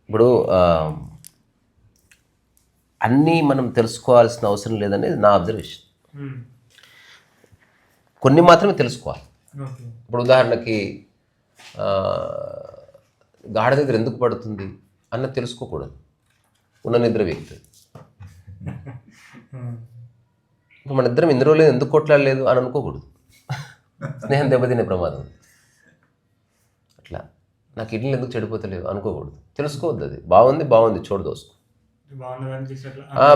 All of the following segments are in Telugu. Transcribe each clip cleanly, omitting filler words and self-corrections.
ఇప్పుడు అన్నీ మనం తెలుసుకోవాల్సిన అవసరం లేదనేది నా అబ్జర్వేషన్. కొన్ని మాత్రమే తెలుసుకోవాలి. ఇప్పుడు ఉదాహరణకి గాఢ నిద్ర ఎందుకు పడుతుంది అన్నది తెలుసుకోకూడదు. ఉన్న నిద్ర వ్యక్తి ఇప్పుడు మన ఇద్దరం ఇన్ని రోజులు ఎందుకు కొట్లాడలేదు అని అనుకోకూడదు. స్నేహం దెబ్బతినే ప్రమాదం ఉంది. అట్లా నా కిడ్నీలు ఎందుకు చెడిపోతలేవు అనుకోకూడదు. తెలుసుకోవద్దు. అది బాగుంది చూడదోసుకో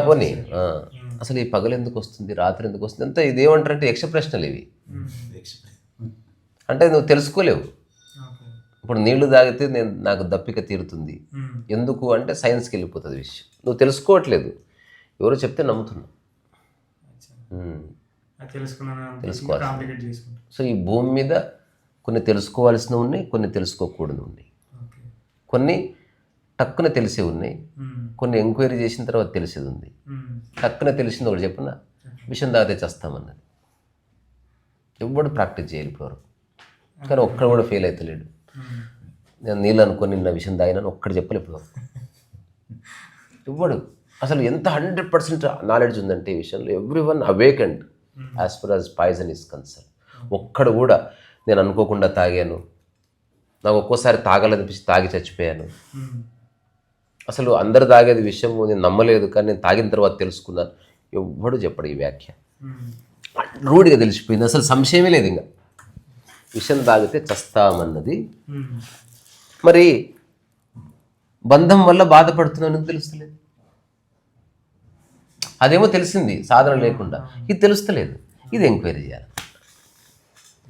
పోనీ. అసలు ఈ పగలు ఎందుకు వస్తుంది, రాత్రి ఎందుకు వస్తుంది అంతా ఇదేమంటారంటే యక్ష ప్రశ్నలు ఇవి. అంటే నువ్వు తెలుసుకోలేవు. ఇప్పుడు నీళ్లు తాగితే నాకు దప్పిక తీరుతుంది ఎందుకు అంటే సైన్స్కి వెళ్ళిపోతుంది విషయం. నువ్వు తెలుసుకోవట్లేదు, ఎవరో చెప్తే నమ్ముతున్నావు. తెలుసుకోవాలి. సో ఈ భూమి మీద కొన్ని తెలుసుకోవాల్సినవి ఉన్నాయి, కొన్ని తెలుసుకోకూడదు ఉన్నాయి. కొన్ని టక్కున తెలిసే ఉన్నాయి, కొన్ని ఎంక్వైరీ చేసిన తర్వాత తెలిసేది ఉంది. టక్కున తెలిసింది ఒకటి చెప్పిన విషయం తాగితే చేస్తామన్నది ఎవడు ప్రాక్టీస్ చేయాలి ఇప్పటివరకు. కానీ ఒక్కడ కూడా ఫెయిల్ అవుతలేడు. నేను నీళ్ళు అనుకొని నిన్న విషయం తాగినాను ఒక్కడు చెప్పలే ఇప్పటివరకు ఇవ్వడు. అసలు ఎంత 100% నాలెడ్జ్ ఉందంటే ఈ విషయంలో every one awakened as for as poison is concern. ఒక్కడు కూడా నేను అనుకోకుండా తాగాను, నాకు ఒక్కోసారి తాగాలనిపించి తాగి చచ్చిపోయాను, అసలు అందరు తాగేది విషయం నేను నమ్మలేదు కానీ నేను తాగిన తర్వాత తెలుసుకున్నాను, ఎవ్వడు చెప్పడు ఈ వ్యాఖ్య. రూఢిగా తెలిసిపోయింది, అసలు సంశయమే లేదు. ఇంకా విషయం తాగితే చస్తామన్నది. మరి బంధం వల్ల బాధపడుతున్నాను తెలుస్తలేదు. అదేమో తెలిసింది సాధన లేకుండా, ఇది తెలుస్తలేదు. ఇది ఎంక్వైరీ చేయాలి.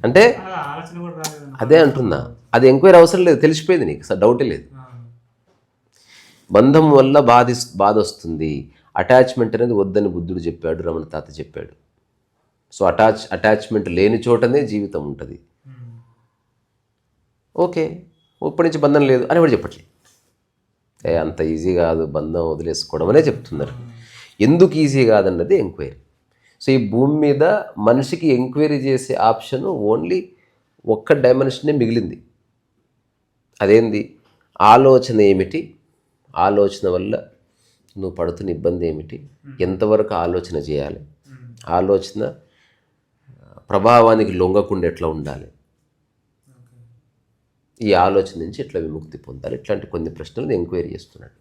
అంటే అదే అంటున్నా, అది ఎంక్వైరీ అవసరం లేదు, తెలిసిపోయింది నీకు, డౌటే లేదు. బంధం వల్ల బాధ వస్తుంది. అటాచ్మెంట్ అనేది వద్దని బుద్ధుడు చెప్పాడు, రమణ తాత చెప్పాడు. సో అటాచ్మెంట్ లేని చోటనే జీవితం ఉంటుంది. ఓకే, ఇప్పటి నుంచి బంధం లేదు అని కూడా చెప్పట్లేదు. అంత ఈజీ కాదు బంధం వదిలేసుకోవడం అనే చెప్తున్నారు. ఎందుకు ఈజీ కాదన్నది ఎంక్వైరీ. సో ఈ భూమి మీద మనిషికి ఎంక్వైరీ చేసే ఆప్షన్ ఓన్లీ ఒక్క డైమెన్షనే మిగిలింది. అదేంది? ఆలోచన ఏమిటి, ఆలోచన వల్ల నువ్వు పడుతున్న ఇబ్బంది ఏమిటి, ఎంతవరకు ఆలోచన చేయాలి, ఆలోచన ప్రభావానికి లొంగకుండా ఎట్లా ఉండాలి, ఈ ఆలోచన నుంచి ఎట్లా విముక్తి పొందాలి, ఇట్లాంటి కొన్ని ప్రశ్నలు ఎంక్వైరీ చేస్తున్నాడు.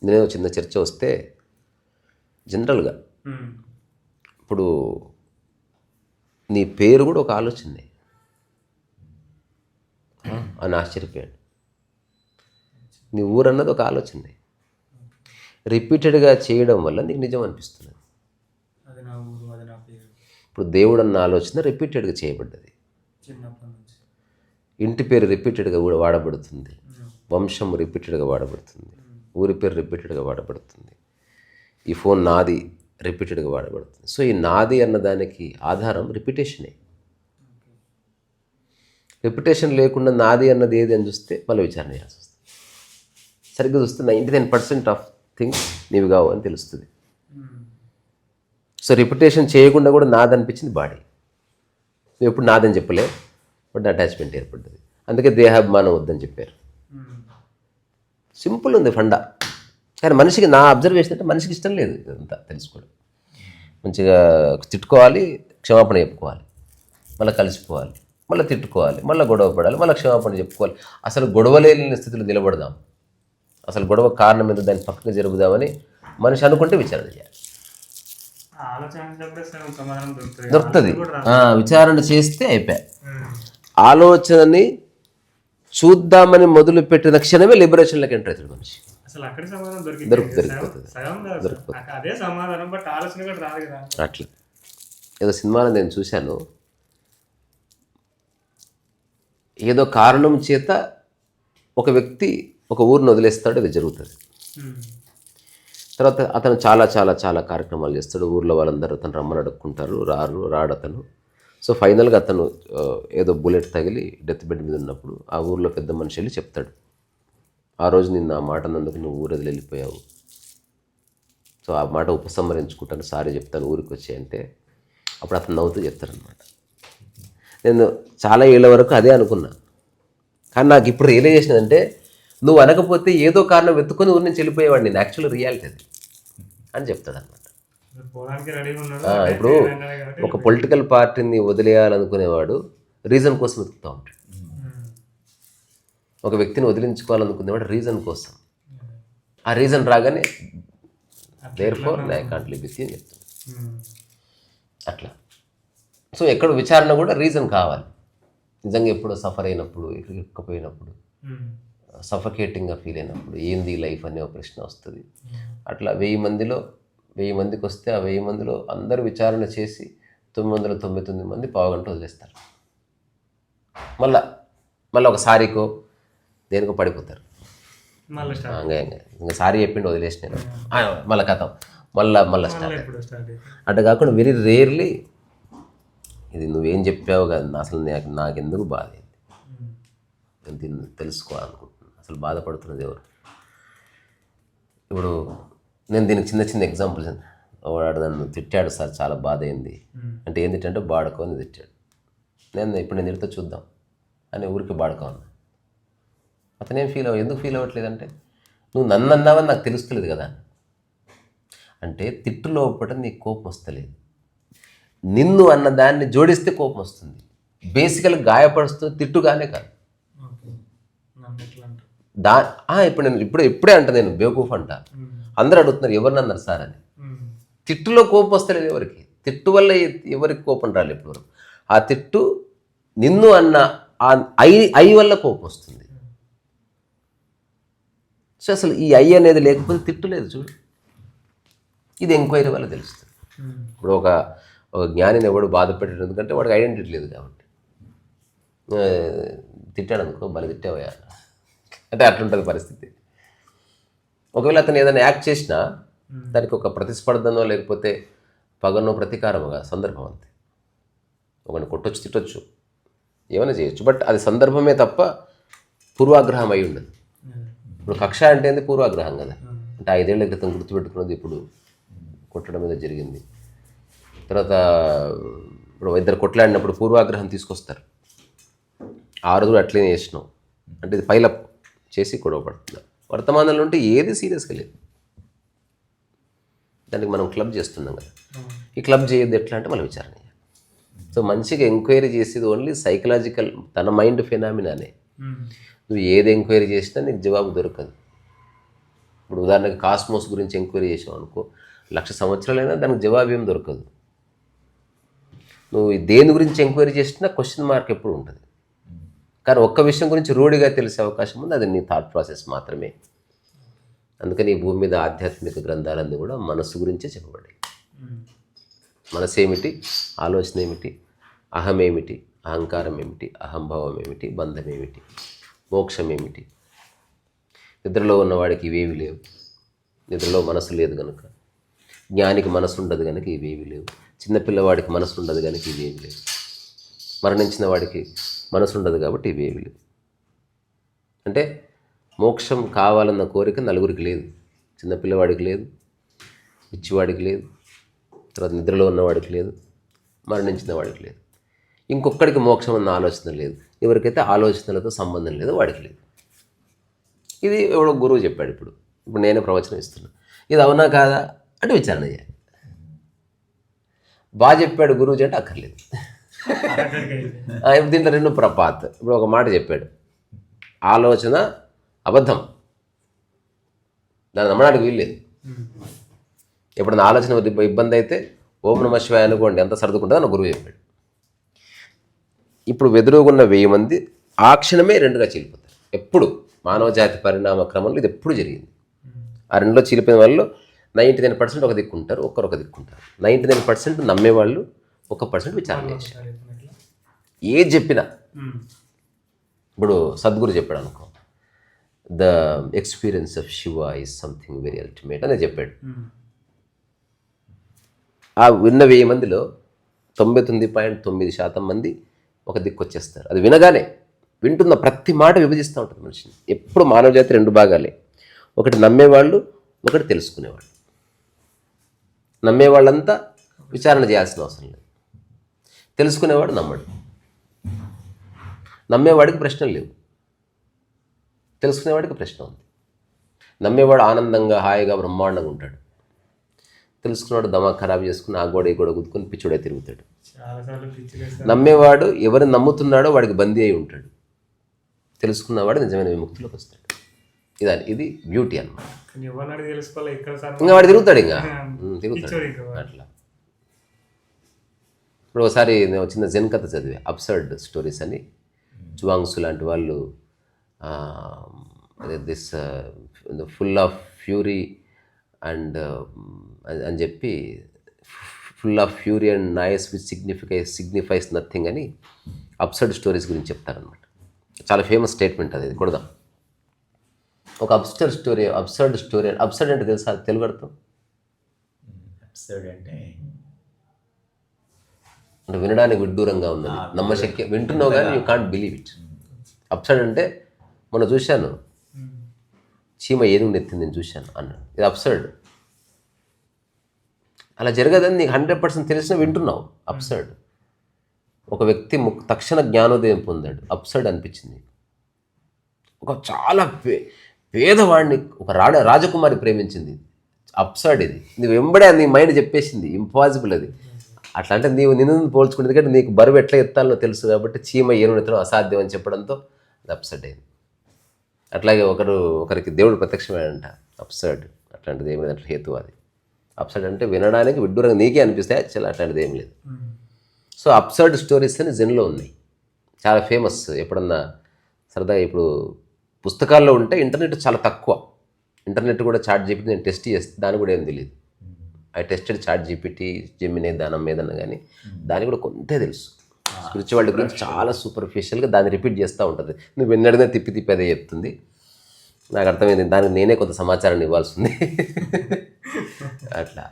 నేను చిన్న చర్చ వస్తే జనరల్గా ఇప్పుడు నీ పేరు కూడా ఒక ఆలోచనే అని ఆశ్చర్యపోయాడు. నీ ఊరు అన్నది ఒక ఆలోచనే, రిపీటెడ్గా చేయడం వల్ల నీకు నిజం అనిపిస్తున్నది. ఇప్పుడు దేవుడు అన్న ఆలోచన రిపీటెడ్గా చేయబడ్డది. ఇంటి పేరు రిపీటెడ్గా కూడా వాడబడుతుంది, వంశం రిపీటెడ్గా వాడబడుతుంది, ఊరి పేరు రిపీటెడ్గా వాడబడుతుంది, ఈ ఫోన్ నాది రిపీటెడ్గా వాడబడుతుంది. సో ఈ నాది అన్నదానికి ఆధారం రిపిటేషనే. రిపిటేషన్ లేకుండా నాది అన్నది ఏది అని చూస్తే మళ్ళీ విచారణ చేయాల్సి వస్తుంది. సరిగ్గా చూస్తే 99% ఆఫ్ థింగ్స్ నీవి కావు అని తెలుస్తుంది. సో రిపిటేషన్ చేయకుండా కూడా నాది అనిపించింది బాడీ. నువ్వు ఎప్పుడు నాదని చెప్పలే, బట్ అటాచ్మెంట్ ఏర్పడ్డది. అందుకే దేహాభిమానం వద్దని చెప్పారు. సింపుల్ ఉంది ఫండా. కానీ మనిషికి, నా అబ్జర్వేషన్ అంటే మనిషికి ఇష్టం లేదు ఇదంతా తెలుసుకోవడం. మంచిగా తిట్టుకోవాలి, క్షమాపణ చెప్పుకోవాలి, మళ్ళీ కలిసిపోవాలి, మళ్ళీ తిట్టుకోవాలి, మళ్ళీ గొడవ పడాలి, మళ్ళీ క్షమాపణ చెప్పుకోవాలి. అసలు గొడవ లేని స్థితిలో నిలబడదాం, అసలు గొడవ కారణం మీద దాన్ని పక్కన జరుపుదామని మనిషి అనుకుంటే విచారణ చేయాలి. దొరుకుతుంది. విచారణ చేస్తే అయిపోయా. ఆలోచనని చూద్దామని మొదలుపెట్టిన క్షణమే లిబరేషన్లోకి ఎంటర్ అవుతాడు మనిషి. దొరికిపోతుంది. అట్లా ఏదో సినిమాలో నేను చూశాను, ఏదో కారణం చేత ఒక వ్యక్తి ఒక ఊరిని వదిలేస్తాడు, ఇది జరుగుతుంది. తర్వాత అతను చాలా చాలా చాలా కార్యక్రమాలు చేస్తాడు, ఊర్లో వాళ్ళందరూ అతను రమ్మని అడుక్కుంటారు, రాడతను. సో ఫైనల్గా అతను ఏదో బుల్లెట్ తగిలి డెత్ బెడ్ మీద ఉన్నప్పుడు ఆ ఊర్లో పెద్ద మనిషి వెళ్ళి చెప్తాడు, ఆ రోజు నిన్న ఆ మాట అన్నందుకు నువ్వు ఊరు వదిలి వెళ్ళిపోయావు, సో ఆ మాట ఉపసంహరించుకుంటాను, సారీ చెప్తాను, ఊరికి వచ్చాయంటే అప్పుడు అతను నవ్వుతూ చెప్తారనమాట. నేను చాలా ఏళ్ళ వరకు అదే అనుకున్నా, కానీ నాకు ఇప్పుడు రియలైజేషన్ అంటే నువ్వు అనకపోతే ఏదో కారణం వెతుకొని ఊరి నుంచి వెళ్ళిపోయేవాడు. నేను యాక్చువల్ రియాలిటీ అది అని చెప్తాడు అనమాట. ఇప్పుడు ఒక పొలిటికల్ పార్టీని వదిలేయాలనుకునేవాడు రీజన్ కోసం వెతుకుతూ ఉంటాడు. ఒక వ్యక్తిని వదిలించుకోవాలనుకునేవాడు రీజన్ కోసం. ఆ రీజన్ రాగానే therefore I can't live with you అని చెప్తాడు. అట్లా. సో ఎక్కడ విచారణ కూడా రీజన్ కావాలి. నిజంగా ఎప్పుడో సఫర్ అయినప్పుడు, ఇరుక్కపోయినప్పుడు, సఫకేటింగ్గా ఫీల్ అయినప్పుడు ఏంది లైఫ్ అనే ఒక ప్రశ్న వస్తుంది. అట్లా 1000 మందికి వస్తే ఆ 1000 మందిలో అందరూ విచారణ చేసి 999 మంది పావుగంట వదిలేస్తారు. మళ్ళీ ఒక సారీకో దేనికో పడిపోతారు. ఇంకా సారీ చెప్పిండి వదిలేసిన మళ్ళీ కథం మళ్ళీ స్టార్ట్. అట్లా కాకుండా వెరీ రేర్లీ ఇది నువ్వేం చెప్పావు కదా అసలు నాకెందుకు బాధ అయింది, నేను దీన్ని తెలుసుకోవాలనుకుంటున్నాను, అసలు బాధపడుతున్నది ఎవరు. ఇప్పుడు నేను దీనికి చిన్న ఎగ్జాంపుల్స్. వాడు నన్ను తిట్టాడు సార్, చాలా బాధ అయింది అంటే ఏం తిట్టంటే బాడుకో అని తిట్టాడు. ఇప్పుడు నేను తిడితే చూద్దాం అని ఊరికి బాడుకో అన్నా. అతనేం ఎందుకు ఫీల్ అవ్వట్లేదంటే నువ్వు నన్ను అన్నావని నాకు తెలుస్తలేదు కదా. అంటే తిట్టు లోపల నీకు కోపం వస్తలేదు, నిన్ను అన్న దాన్ని జోడిస్తే కోపం వస్తుంది. బేసికల్గా గాయపరుస్తూ తిట్టుగానే కాదు. ఇప్పుడు నేను ఇప్పుడే అంట, నేను బేవకూఫ్ అంట. అందరూ అడుగుతున్నారు ఎవరిని అన్నారు సార్ అని. తిట్టులో కోపం వస్తలేదు ఎవరికి, తిట్టు వల్ల ఎవరికి కోపం రాలేదు ఇప్పుడు. ఆ తిట్టు నిన్ను అన్న ఐ వల్ల కోపం వస్తుంది. సో అసలు ఈ ఐ అనేది లేకపోతే తిట్టు లేదు చూడు. ఇది ఎంక్వైరీ వల్ల తెలుస్తుంది. ఇప్పుడు ఒక జ్ఞానిని ఎవడు బాధ పెట్టడం ఎందుకంటే వాడికి ఐడెంటిటీ లేదు కాబట్టి. తిట్టాడు అనుకో, మళ్ళీ తిట్టావయ్యా అంటే అట్లుంటుంది పరిస్థితి. ఒకవేళ అతను ఏదైనా యాక్ట్ చేసినా దానికి ఒక ప్రతిస్పర్ధనో లేకపోతే పగనో ప్రతీకారముగా సందర్భం అంతే. ఒకరిని కొట్టొచ్చు, తిట్టొచ్చు, ఏమైనా చేయొచ్చు, బట్ అది సందర్భమే తప్ప పూర్వాగ్రహం అయి ఉండదు. ఇప్పుడు కక్ష అంటే ఏంది, పూర్వాగ్రహం కదా. అంటే 5 ఏళ్ల క్రితం గుర్తుపెట్టుకున్నది ఇప్పుడు కొట్టడం మీద జరిగింది. తర్వాత ఇప్పుడు ఇద్దరు కొట్లాడినప్పుడు పూర్వాగ్రహం తీసుకొస్తారు. ఆ రోజు అట్లనే చేసినాం అంటే ఇది పైలప్ చేసి గొడవ పడుతున్నారు. వర్తమానంలో ఉంటే ఏది సీరియస్గా లేదు. దానికి మనం క్లబ్ చేస్తున్నాం కదా. ఈ క్లబ్ చేయొద్దు ఎట్లా అంటే మనం విచారణ చేయాలి. సో మంచిగా ఎంక్వైరీ చేసేది ఓన్లీ సైకలాజికల్, తన మైండ్ ఫినామినానే. నువ్వు ఏది ఎంక్వైరీ చేసినా నీకు జవాబు దొరకదు. ఇప్పుడు ఉదాహరణకి కాస్మోస్ గురించి ఎంక్వైరీ చేసావు అనుకో, 1,00,000 సంవత్సరాలైనా దానికి జవాబు ఏం దొరకదు. నువ్వు దేని గురించి ఎంక్వైరీ చేసినా క్వశ్చన్ మార్క్ ఎప్పుడు ఉంటుంది. కానీ ఒక్క విషయం గురించి రూఢిగా తెలిసే అవకాశం ఉంది, అది నీ థాట్ ప్రాసెస్ మాత్రమే. అందుకని ఈ భూమి మీద ఆధ్యాత్మిక గ్రంథాలన్నీ కూడా మనస్సు గురించే చెప్పబడ్డాయి. మనసు ఏమిటి, ఆలోచన ఏమిటి, అహం ఏమిటి, అహంకారం ఏమిటి, అహంభావం ఏమిటి, బంధం ఏమిటి, మోక్షం ఏమిటి. నిద్రలో ఉన్నవాడికి ఇవేవి లేవు, నిద్రలో మనసు లేదు కనుక. జ్ఞానికి మనసు ఉండదు కనుక ఇవేవి లేవు. చిన్నపిల్లవాడికి మనసు ఉండదు కనుక ఇవేవి లేవు. మరణించిన వాడికి మనసు ఉండదు కాబట్టి ఇవేవి లేవు. అంటే మోక్షం కావాలన్న కోరిక నలుగురికి లేదు. చిన్నపిల్లవాడికి లేదు, పిచ్చివాడికి లేదు, తర్వాత నిద్రలో ఉన్నవాడికి లేదు, మరణించిన వాడికి లేదు. ఇంకొక్కడికి మోక్షం అన్న ఆలోచన లేదు. ఎవరికైతే ఆలోచనలతో సంబంధం లేదో వాడికి లేదు. ఇది ఎవడో గురువు చెప్పాడు. ఇప్పుడు నేనే ప్రవచనం ఇస్తున్నా. ఇది అవునా కాదా అంటే విచారణ చేయాలి. బాగా చెప్పాడు గురువు అంటే అక్కర్లేదు. దీంట్లో 2 ప్రపాత్. ఇప్పుడు ఒక మాట చెప్పాడు, ఆలోచన అబద్ధం, దాన్ని నమ్మడానికి వీల్లేదు. ఎప్పుడన్నా ఆలోచన ఇబ్బంది అయితే ఓం నమః శివాయ అనుకోండి, ఎంత సర్దుకుంటుందో అని గురువు చెప్పాడు. ఇప్పుడు వెదురుగున్న 1000 మంది ఆ క్షణమే 2గా చీలిపోతారు. ఎప్పుడు మానవ జాతి పరిణామ క్రమంలో ఇది ఎప్పుడు జరిగింది. ఆ 2లో చీలిపోయిన వాళ్ళు 99% ఒక దిక్కుంటారు, ఒక్కరు దిక్కుంటారు. 99% నమ్మేవాళ్ళు, 1% విచారణ చేశారు. ఏది చెప్పినా ఇప్పుడు సద్గురు చెప్పాడు అనుకో, the experience of Shiva is something very ultimate అని చెప్పాడు. ఆ విన్న 1000 మందిలో 99.9% మంది ఒక దిక్కు వచ్చేస్తారు. అది వినగానే, వింటున్న ప్రతి మాట విభజిస్తూ ఉంటుంది మనిషిని. ఎప్పుడు మానవ జాతి 2 భాగాలే, ఒకటి నమ్మేవాళ్ళు, ఒకటి తెలుసుకునేవాళ్ళు. నమ్మేవాళ్ళంతా విచారణ చేయాల్సిన అవసరం లేదు, తెలుసుకునేవాడు నమ్మడు. నమ్మేవాడికి ప్రశ్నలు లేవు, తెలుసుకునేవాడికి ప్రశ్న ఉంది. నమ్మేవాడు ఆనందంగా హాయిగా బ్రహ్మాండంగా ఉంటాడు. తెలుసుకున్నాడు దమాక్ ఖరాబ్ చేసుకుని ఆ గోడ ఈ గోడ గుద్దుకొని పిచ్చుడే తిరుగుతాడు. నమ్మేవాడు ఎవరిని నమ్ముతున్నాడో వాడికి బందీ అయి ఉంటాడు. తెలుసుకున్నవాడు నిజమైన విముక్తిలోకి వస్తాడు. ఇది బ్యూటీ అన్నమాట. ఇంకా వాడు తిరుగుతాడు అట్లా. ఇప్పుడు ఒకసారి నేను చిన్న జెన్ కథ చదివా, అబ్సర్డ్ స్టోరీస్ అని. జువాంగ్సు లాంటి వాళ్ళు అదే this full of fury and అని చెప్పి full of fury and noise which signifies nothing అని అబ్సర్డ్ స్టోరీస్ గురించి చెప్తారనమాట. చాలా ఫేమస్ స్టేట్మెంట్ అది కొడదాం. ఒక అబ్సర్డ్ స్టోరీ అబ్సర్డ్ అంటే తెలుసా తెలుగు అర్థం? అబ్సర్డ్ అంటే వినడానికి విడ్డూరంగా ఉన్నది, నమ్మశక్యం, వింటున్నావు కానీ you can't believe it. Absurd అంటే మొన్న చూశాను, చీమ ఏనుగుని ఎత్తింది నేను చూశాను అన్నాడు. ఇది అబ్సర్డ్. అలా జరగదని నీకు 100% తెలిసిన వింటున్నావు, అబ్సర్డ్. ఒక వ్యక్తి తక్షణ జ్ఞానోదయం పొందాడు, అబ్సర్డ్ అనిపించింది. ఒక చాలా పేదవాడిని ఒక రాజకుమారి ప్రేమించింది, అబ్సర్డ్. ఇది నువ్వు వెంబడే నీ మైండ్ చెప్పేసింది ఇంపాసిబుల్ అది. అట్లా అంటే నిన్ను పోల్చుకుంటే, ఎందుకంటే నీకు బరువు ఎట్లా ఎత్తాలో తెలుసు కాబట్టి చీమ ఏనుగుని ఎత్తడం అసాధ్యం అని చెప్పడంతో అది అబ్సర్డ్ అయింది. అట్లాగే ఒకరికి దేవుడు ప్రత్యక్షమేనంట, అబ్సర్డ్. అట్లాంటిది ఏమి లేదు, అట్లా హేతు అది. అబ్సర్డ్ అంటే వినడానికి విడ్డూరంగా నీకే అనిపిస్తే చాలా అట్లాంటిది ఏం లేదు. సో అబ్సర్డ్ స్టోరీస్ అని జెన్లో ఉన్నాయి, చాలా ఫేమస్. ఎప్పుడన్నా సరదాగా ఇప్పుడు పుస్తకాల్లో ఉంటే ఇంటర్నెట్ చాలా తక్కువ. ఇంటర్నెట్ కూడా చాట్ జీపీటీ నేను టెస్ట్ చేస్తే దాని కూడా ఏం తెలియదు. I tested ChatGPT, Gemini, దానం మీదన్నా కానీ దానికి కూడా కొంతే తెలుసు. స్పిరిచువాలిటీ గురించి చాలా సూపర్ఫిషియల్గా దాన్ని రిపీట్ చేస్తూ ఉంటుంది. నువ్వు వెన్నడినే తిప్పి అదే చెప్తుంది. నాకు అర్థమైంది, దానికి నేనే కొంత సమాచారాన్ని ఇవ్వాల్సి ఉంది. అట్లా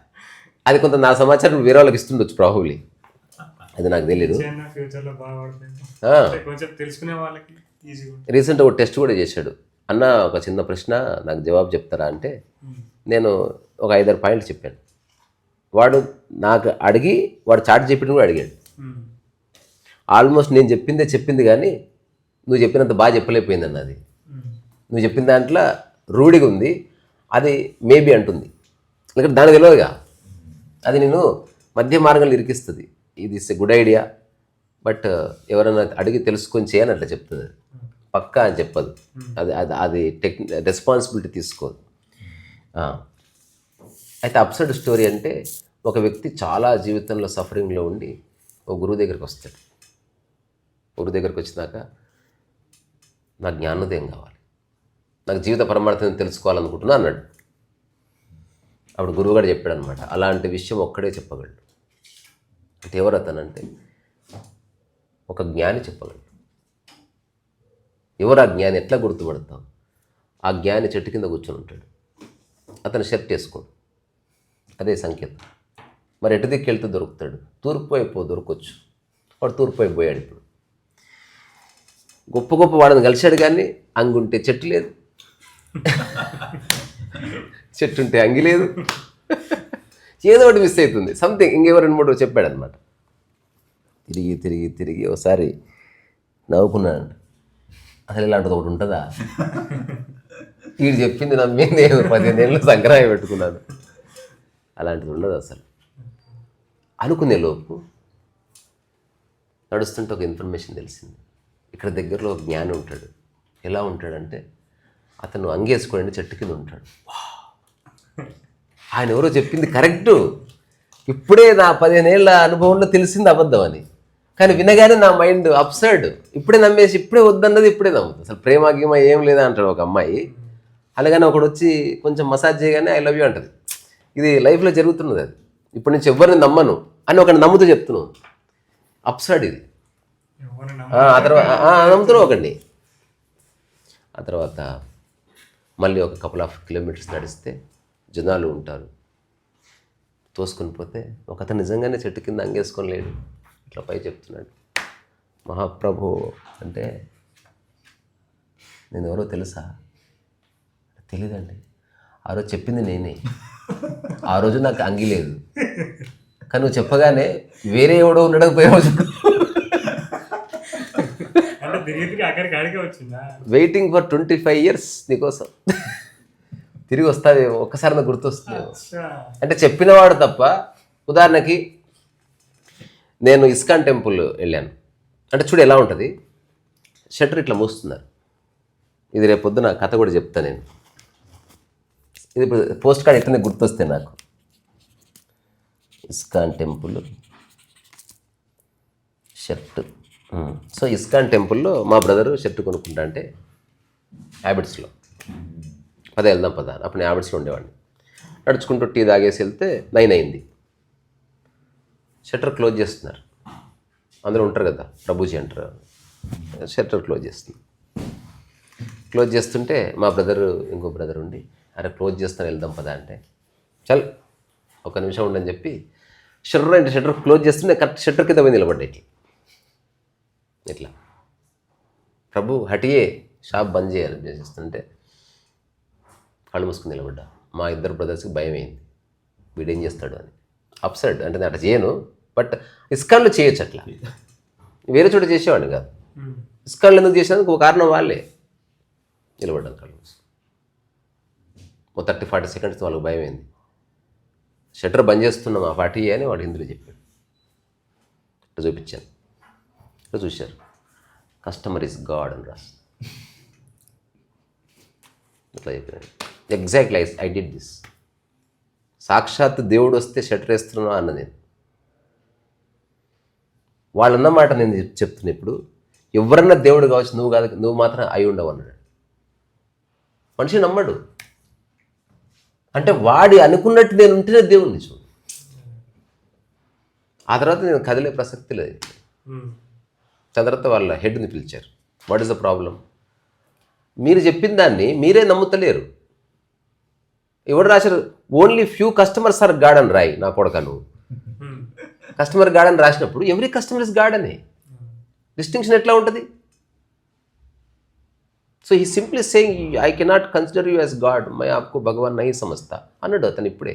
అది కొంత నా సమాచారం వేరే వాళ్ళకి ఇస్తుండొచ్చు ప్రాబబ్లీ, అది నాకు తెలియదు. రీసెంట్ ఒక టెస్ట్ కూడా చేశాడు. అన్న ఒక చిన్న ప్రశ్న నాకు జవాబు చెప్తారా అంటే నేను ఒక 5-6 పాయింట్లు చెప్పాను. వాడు నాకు అడిగి వాడు చాట్ జీపీటీ కూడా అడిగాడు. ఆల్మోస్ట్ నేను చెప్పింది కానీ నువ్వు చెప్పినంత బాగా చెప్పలేకపోయింది అన్నది. నువ్వు చెప్పిన దాంట్లో రూఢిగా ఉంది, అది మేబీ అంటుంది. ఎందుకంటే దానికి తెలియదుగా, అది నేను మధ్య మార్గంలో ఇరికిస్తుంది. ఇది it's a good idea, but ఎవరైనా అడిగి తెలుసుకొని చేయని అట్లా చెప్తుంది. పక్కా అని చెప్పదు, అది రెస్పాన్సిబిలిటీ తీసుకోదు. అయితే అబ్సర్డ్ స్టోరీ అంటే ఒక వ్యక్తి చాలా జీవితంలో సఫరింగ్లో ఉండి ఒక గురువు దగ్గరికి వస్తాడు. గురువు దగ్గరికి వచ్చినాక నాకు జ్ఞానోదయం కావాలి, నాకు జీవిత పరమార్థం తెలుసుకోవాలనుకుంటున్నా అన్నాడు. అప్పుడు గురువు గారు చెప్పాడు అనమాట, అలాంటి విషయం ఒక్కడే చెప్పగలడు. అంటే ఎవరు అతనంటే ఒక జ్ఞాని చెప్పగలడు. ఎవరు ఆ జ్ఞాని, ఎట్లా గుర్తుపడతాం? ఆ జ్ఞాని చెట్టు కింద కూర్చొని ఉంటాడు, అతను షర్ట్ వేసుకోడు, అదే సంకేతం. మరి ఎటు దిక్కు వెళ్తే దొరుకుతాడు? తూర్పు వైపు దొరకొచ్చు. వాడు తూర్పు వైపు పోయాడు. ఇప్పుడు గొప్ప వాడిని కలిశాడు కానీ అంగుంటే చెట్టు లేదు, చెట్టు ఉంటే అంగి లేదు, ఏదో ఒకటి మిస్ అవుతుంది, సంథింగ్. ఇంకెవరు 2-3 చెప్పాడు అనమాట. తిరిగి ఒకసారి నవ్వుకున్నాడు. అసలు ఇలాంటిది ఒకటి ఉంటుందా? వీడు చెప్పింది నమ్మి నేను 15 ఏళ్ళు సంక్రాంతి పెట్టుకున్నాను. అలాంటిది ఉండదు అసలు. అనుకునే లోపు నడుస్తుంటే ఒక ఇన్ఫర్మేషన్ తెలిసింది. ఇక్కడ దగ్గరలో ఒక జ్ఞాని ఉంటాడు. ఎలా ఉంటాడంటే అతను అంగేసుకోండి చెట్టు కింద ఉంటాడు. ఆయన ఎవరో చెప్పింది కరెక్టు. ఇప్పుడే నా 15 ఏళ్ళ అనుభవంలో తెలిసింది అబద్ధం అని, కానీ వినగానే నా మైండ్ అప్సర్డ్. ఇప్పుడే నమ్మేసి ఇప్పుడే వద్దన్నది ఇప్పుడే నమ్ముతుంది. అసలు ప్రేమ గీమ ఏం లేదా అంటాడు ఒక అమ్మాయి. అలాగని ఒకడు వచ్చి కొంచెం మసాజ్ చేయగానే ఐ లవ్ యూ అంటది. ఇది లైఫ్లో జరుగుతున్నది. అది ఇప్పటి నుంచి ఎవరిని నమ్మను అని ఒకటి నమ్ముతూ చెప్తున్నావు, అప్సర్డ్ ఇది. ఆ తర్వాత నమ్ముతున్నావు ఒకడిని. ఆ తర్వాత మళ్ళీ ఒక కపుల్ ఆఫ్ కిలోమీటర్స్ నడిస్తే జనాలు ఉంటారు. తోసుకొని పోతే ఒక అతను నిజంగానే చెట్టు కింద అంగేసుకొని లేడు, ఇట్లా పై చెప్తున్నాడు, మహాప్రభు అంటే నేను ఎవరో తెలుసా? తెలీదండి. ఆ రోజు చెప్పింది నేనే. ఆ రోజు నాకు అంగి లేదు, కానీ నువ్వు చెప్పగానే వేరే ఎవడో ఉండడం పోయావు. అంటే వెయిటింగ్ ఫర్ 25 years నీకోసం. తిరిగి వస్తావేమో, ఒక్కసారి నాకు గుర్తొస్తుందేమో అంటే చెప్పినవాడు తప్ప. ఉదాహరణకి నేను ఇస్కాన్ టెంపుల్ వెళ్ళాను అంటే చూడు ఎలా ఉంటుంది, షట్టర్ ఇట్లా మూస్తున్నారు. ఇది రేపు పొద్దున కథ కూడా చెప్తాను నేను. ఇది ఇప్పుడు పోస్ట్ కార్డ్ ఇట్లనే గుర్తొస్తే నాకు. ISKCON temple shirt. So ISKCON టెంపుల్లో మా బ్రదరు షర్ట్ కొనుక్కుంటా అంటే హ్యాబిట్స్లో వెళ్దాం పద. అప్పుడు నేను హ్యాబిట్స్లో ఉండేవాడిని. నడుచుకుంటూ టీ తాగేసి వెళ్తే 9 అయింది. షట్టర్ క్లోజ్ చేస్తున్నారు. అందరూ ఉంటారు కదా, ప్రభుజీ అంటారు. షట్టర్ క్లోజ్ చేస్తుంది. క్లోజ్ చేస్తుంటే మా బ్రదరు ఇంకో బ్రదర్ ఉండి, అరే క్లోజ్ చేస్తాను వెళ్దాం పదా అంటే, చల్ ఒక నిమిషం ఉండని చెప్పి షట్టర్ అంటే షట్టర్ క్లోజ్ చేస్తుంటే కరెక్ట్ షట్టర్ కింద పోయి నిలబడ్డాయి ఇట్లా. ప్రభు హటియే, షాప్ బంద్ చేయాలి చేస్తుంటే కళ్ళు మూసుకుని నిలబడ్డా. మా ఇద్దరు బ్రదర్స్కి భయం అయింది, వీడేం చేస్తాడు అని. అప్సైడ్ అంటే నేను అట్లా చేయను, బట్ ఇస్కాన్లో చేయొచ్చు అట్లా. వేరే చోట చేసేవాడిని కాదు. ఇస్కాన్లో ఎందుకు చేసేందుకు ఒక కారణం వాళ్ళే. నిలబడ్డాను కళ్ళు మూసుకుని. 30-40 seconds వాళ్ళకి భయం అయింది. షట్టర్ బంద్ చేస్తున్నాం ఆ పార్టీ అని వాడు హిందీలో చెప్పాడు. ఇట్లా చూపించాను. ఇట్లా చూశారు, కస్టమర్ ఇస్ గాడ్ అని రాసి ఇట్లా చెప్పాను. Exactly I did this. సాక్షాత్ దేవుడు వస్తే షట్టర్ వేస్తున్నా అన్న నేను. వాళ్ళు అన్నమాట నేను చెప్తున్నా. ఇప్పుడు ఎవరన్నా దేవుడు కావచ్చు, నువ్వు కాదు, నువ్వు మాత్రం అయి ఉండవు అన్నాడు. మనిషి నమ్మడు. అంటే వాడి అనుకున్నట్టు నేను ఉంటేనే దేవుడిని చూడు. ఆ తర్వాత నేను కదిలే ప్రసక్తి లేదు. తర్వాత వాళ్ళ హెడ్ని పిలిచారు. What is the problem? మీరు చెప్పిన దాన్ని మీరే నమ్ముతలేరు. ఎవరు రాశారు? Only few customers are god అని రాయి నా కొడక. నువ్వు కస్టమర్ గాడ్ అని రాసినప్పుడు ఎవ్రీ కస్టమర్ ఇస్ గాడ్ అని డిస్టింక్షన్ ఎట్లా ఉంటుంది? సో ఈ simply saying I cannot consider you as god, మై ఆప్కు భగవాన్ నహీ సమజ్తా అన్నాడు అతను. ఇప్పుడే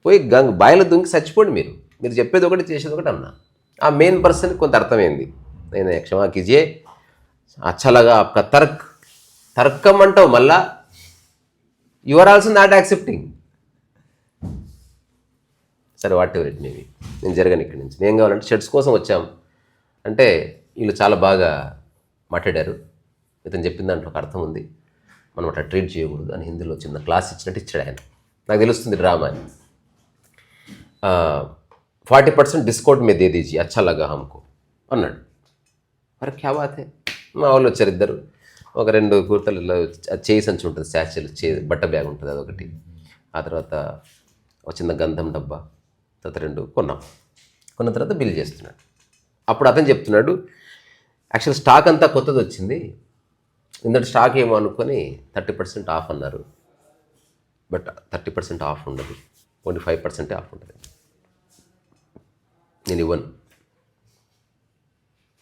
పోయి బాయిలో దుంకి చచ్చిపోండి మీరు. మీరు చెప్పేది ఒకటి చేసేది ఒకటి అన్నా. ఆ మెయిన్ పర్సన్కి కొంత అర్థమైంది. నేను క్షమా కీజియే, అచ్చలాగా ఆప్కా తర్కం అంటావు మళ్ళా. You are also not accepting. సరే వాట్ ఎవర్ ఇట్ మేబీ, నేను జరగను ఇక్కడి నుంచి. నేను కావాలంటే షర్ట్స్ కోసం వచ్చాం అంటే వీళ్ళు చాలా బాగా మాట్లాడారు, ఇతను చెప్పిన దాంట్లో ఒక అర్థం ఉంది, మనం అట్లా ట్రీట్ చేయకూడదు అని హిందీలో చిన్న క్లాస్ ఇచ్చినట్టు ఇచ్చాడు ఆయన. నాకు తెలుస్తుంది డ్రామా అని. 40% డిస్కౌంట్ మీద దే దీజీ అచ్చా లగా హమ్కు అన్నాడు. మరి క్యా బాత్ హై. మా వాళ్ళు వచ్చారు ఇద్దరు. ఒక 2 కుర్తలు చేయి సంచి ఉంటుంది, శాచలు బట్ట బ్యాగ్ ఉంటుంది అదొకటి. ఆ తర్వాత ఒక చిన్న గంధం డబ్బా, తర్వాత 2 కొన్నాం. కొన్న తర్వాత బిల్ చేస్తున్నాడు. అప్పుడు అతను చెప్తున్నాడు, యాక్చువల్ స్టాక్ అంతా కొత్తది వచ్చింది, ఇందటి స్టాక్ ఏమో అనుకొని 30% ఆఫ్ అన్నారు. బట్ 30% ఆఫ్ ఉండదు, ఓన్లీ 5% ఆఫ్ ఉంటుంది. నేను ఇవ్వను.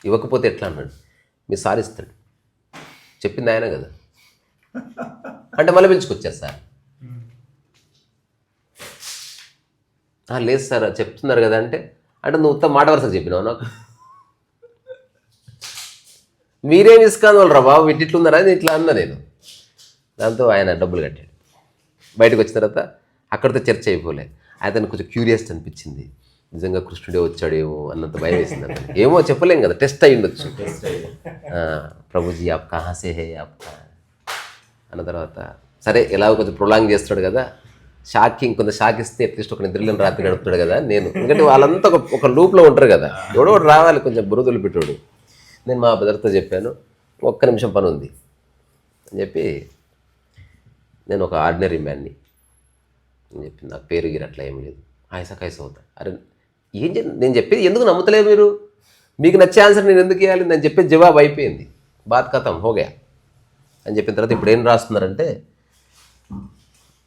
ఇవ్వకపోతే ఎట్లా అన్నాడు. మీరు సార్ ఇస్తాడు, చెప్పింది ఆయన కదా అంటే మళ్ళీ పిలుచుకొచ్చారు సార్. లేదు సార్ చెప్తున్నారు కదా అంటే నువ్వు ఉత్త మాట వరుసగా చెప్పినావు నాకు. మీరేం ఇసుకాను వాళ్ళు రా బాబు, ఇట్లున్నారా ఇట్లా అన్నా నేను. దాంతో ఆయన డబ్బులు కట్టాడు. బయటకు వచ్చిన తర్వాత అక్కడితో చర్చ అయిపోలే. అతను కొంచెం క్యూరియాసిటీ అనిపించింది, నిజంగా కృష్ణుడే వచ్చాడేమో అన్నంత భయం వేసింది అతను. ఏమో చెప్పలేం కదా, టెస్ట్ అయ్యి ఉండొచ్చు. ప్రభుజీ ఆప్ కహాసే హే ఆప్ అన్న తర్వాత సరే ఎలాగో కొంచెం ప్రొలాంగ్ చేస్తాడు కదా, షాకింగ్ కొంత షాక్ ఇస్తే అట్లీస్ట్ ఒక నిద్రలేని రాత్రి గడుపుతాడు కదా నేను. ఎందుకంటే వాళ్ళంతా ఒక లూప్లో ఉంటారు కదా, ఎవడో రావాలి కొంచెం బురదలు పెట్టాడు. నేను మా బ్రదర్తో చెప్పాను, ఒక్క నిమిషం పని ఉంది అని చెప్పి, నేను ఒక ఆర్డినరీ మ్యాన్ని అని చెప్పి, నాకు పేరు గిరి అట్లా ఏం లేదు, ఆయిసా కైసా అవుతా. అరే నేను చెప్పేది ఎందుకు నమ్ముతలేదు మీరు? మీకు నచ్చే ఆన్సర్ నేను ఎందుకు ఇవ్వాలి? నేను చెప్పేది జవాబు అయిపోయింది, బాత్ ఖతం హోగా అని చెప్పిన తర్వాత ఇప్పుడు ఏం రాస్తున్నారంటే,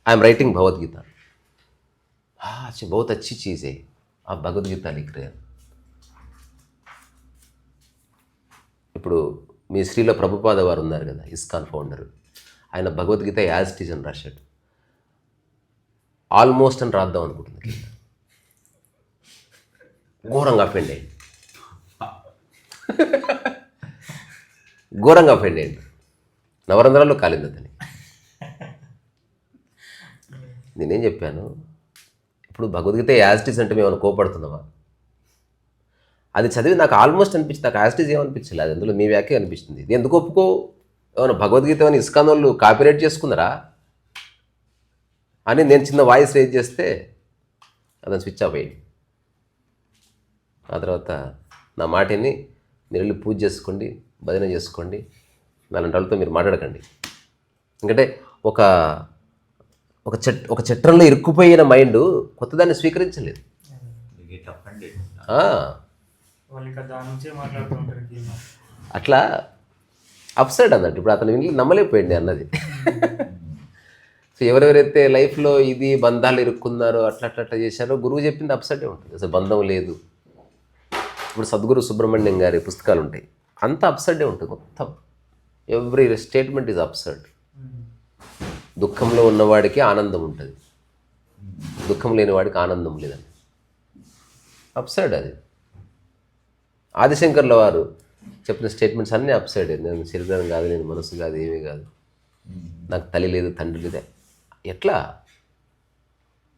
ఐఎమ్ రైటింగ్ భగవద్గీత. अच्छा बहुत अच्छी चीज़ है, आप भगवद्गीता लिख रहे हैं. ఇప్పుడు మీ శ్రీల ప్రభుపాద వారు ఉన్నారు కదా, ఇస్కాన్ ఫౌండర్, ఆయన భగవద్గీత యాజ్ ఇట్ ఈజ్ అని రాశాడు. ఆల్మోస్ట్ అని రాద్దాం అనుకుంటుంది, ఘోరంగా అఫెండ్ అయ్యింది. ఘోరంగా అఫెండ్ అయ్యింది, నవరంధ్రాల్లో కాలింది అతని. నేనేం చెప్పాను, ఇప్పుడు భగవద్గీత యాజిటీస్ అంటే మేము కోపడుతున్నావా? అది చదివి నాకు ఆల్మోస్ట్ అనిపించింది, నాకు యాజిటీస్ ఏమనిపించలేదు, అది అందులో మీ వ్యాఖ్య అనిపిస్తుంది. ఇది ఎందుకు ఒప్పుకో? ఏమైనా భగవద్గీత ఏమైనా ఇస్కాన్ వాళ్ళు కాపీరైట్ చేసుకున్నారా అని నేను చిన్న వాయిస్ రేజ్ చేస్తే అతను స్విచ్ ఆఫ్ అయ్యింది. ఆ తర్వాత నా మాటిని మీరు వెళ్ళి పూజ చేసుకోండి, భజన చేసుకోండి, నాలాంటి వాళ్ళతో మీరు మాట్లాడకండి. ఎందుకంటే ఒక చట్రంలో ఇరుక్కుపోయిన మైండ్ కొత్తదాన్ని స్వీకరించలేదు. అట్లా అప్సైడ్ అన్నట్టు. ఇప్పుడు అతను విని నమ్మలేకపోయింది అన్నది. సో ఎవరెవరైతే లైఫ్లో ఇది బంధాలు ఇరుక్కున్నారో అట్లా చేశారో గురువు చెప్పింది అప్సైడే ఉంటుంది, అసలు బంధం లేదు. ఇప్పుడు సద్గురు సుబ్రహ్మణ్యం గారి పుస్తకాలు ఉంటాయి, అంతా అప్సైడే ఉంటుంది మొత్తం. Every statement is upside. దుఃఖంలో ఉన్నవాడికి ఆనందం ఉంటుంది, దుఃఖం లేని వాడికి ఆనందం లేదని అప్సైడ్ అది. ఆదిశంకర్ల వారు చెప్పిన స్టేట్మెంట్స్ అన్నీ అప్సైడ్. నేను శరీరం కాదు, నేను మనసు కాదు, ఏమీ కాదు, నాకు తల్లి లేదు, తండ్రి లేదే. ఎట్లా?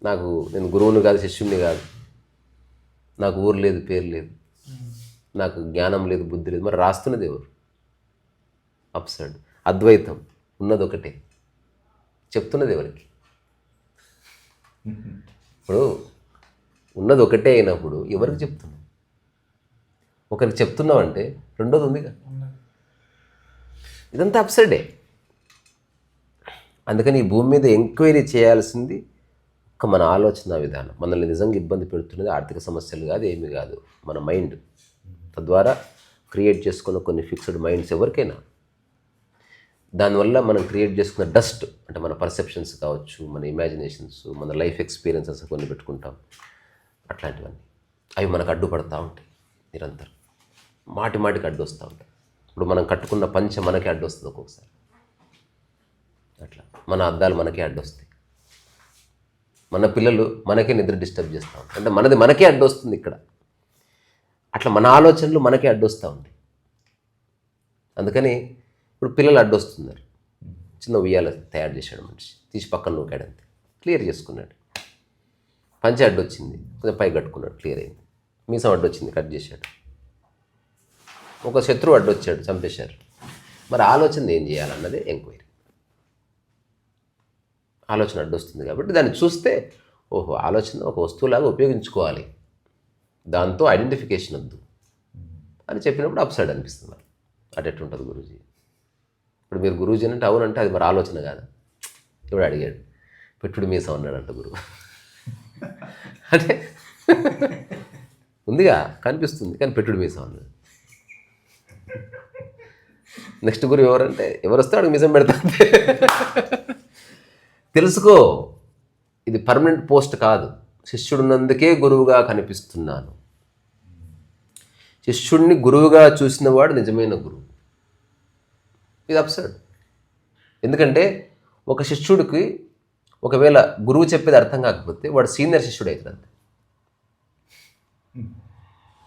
నేను గురువుని కాదు, శిష్యుని కాదు, నాకు ఊరు లేదు, పేరు లేదు, నాకు జ్ఞానం లేదు, బుద్ధి లేదు, మరి రాస్తున్నది ఎవరు? అప్సైడ్. అద్వైతం ఉన్నది ఒకటే, చెప్తున్నది ఎవరికి? ఇప్పుడు ఉన్నది ఒకటే అయినప్పుడు ఎవరికి చెప్తున్నావు? ఒకరికి చెప్తున్నావు అంటే రెండోది ఉందిగా. ఇదంతా అప్సైడే. అందుకని ఈ భూమి మీద ఎంక్వైరీ చేయాల్సింది మన ఆలోచన విధానం. మనల్ని నిజంగా ఇబ్బంది పెడుతున్నది ఆర్థిక సమస్యలు కాదు, ఏమీ కాదు, మన మైండ్. తద్వారా క్రియేట్ చేసుకున్న కొన్ని ఫిక్స్డ్ మైండ్స్ ఎవరికైనా, దానివల్ల మనం క్రియేట్ చేసుకున్న డస్ట్ అంటే మన పర్సెప్షన్స్ కావచ్చు, మన ఇమాజినేషన్స్, మన లైఫ్ ఎక్స్పీరియన్సెస్ కొన్ని పెట్టుకుంటాం, అట్లాంటివన్నీ అవి మనకు అడ్డుపడతా ఉంటాయి నిరంతరం, మాటికి అడ్డు వస్తూ ఉంటాయి. ఇప్పుడు మనం కట్టుకున్న పంచ మనకే అడ్డు వస్తుంది ఒక్కొక్కసారి, అట్లా మన అద్దాలు మనకే అడ్డు వస్తాయి, మన పిల్లలు మనకే నిద్ర డిస్టర్బ్ చేస్తూ ఉంటాయి, అంటే మనది మనకే అడ్డు వస్తుంది ఇక్కడ. అట్లా మన ఆలోచనలు మనకే అడ్డు వస్తూ ఉంటాయి. అందుకని ఇప్పుడు పిల్లలు అడ్డు వస్తున్నారు, చిన్న ఉయ్యాల తయారు చేశాడు మనిషి, తీసి పక్కన నూకాడంతే, క్లియర్ చేసుకున్నాడు. పంచ అడ్డు వచ్చింది, కొంచెం పై కట్టుకున్నాడు, క్లియర్ అయింది. మీసం అడ్డు వచ్చింది, కట్ చేశాడు. ఒక శత్రువు అడ్డు వచ్చాడు, చంపేశారు. మరి ఆలోచన ఏం చేయాలన్నదే ఎంక్వైరీ. ఆలోచన అడ్డు వస్తుంది కాబట్టి దాన్ని చూస్తే, ఓహో ఆలోచన ఒక వస్తువులాగా ఉపయోగించుకోవాలి, దాంతో ఐడెంటిఫికేషన్ వద్దు అని చెప్పినప్పుడు అప్సైడ్ అనిపిస్తుంది. అటు ఉంటుంది గురూజీ. ఇప్పుడు మీరు గురూజీ అంటే అవునంటే అది మరి ఆలోచన కాదా? ఇప్పుడు అడిగాడు, పెట్టుడు మీసం అన్నాడంట గురువు. అంటే ఉందిగా, కనిపిస్తుంది కానీ పెట్టుడు మీసం అన్నాడు. నెక్స్ట్ గురువు ఎవరంటే ఎవరు వస్తే వాడికి మీసం పెడతాడు. తెలుసుకో, ఇది పర్మనెంట్ పోస్ట్ కాదు. శిష్యుడున్నందుకే గురువుగా కనిపిస్తున్నాను. శిష్యుడిని గురువుగా చూసిన వాడు నిజమైన గురువు. ఇది అప్సర్డ్. ఎందుకంటే ఒక శిష్యుడికి ఒకవేళ గురువు చెప్పేది అర్థం కాకపోతే వాడు సీనియర్ శిష్యుడు అవుతాడు,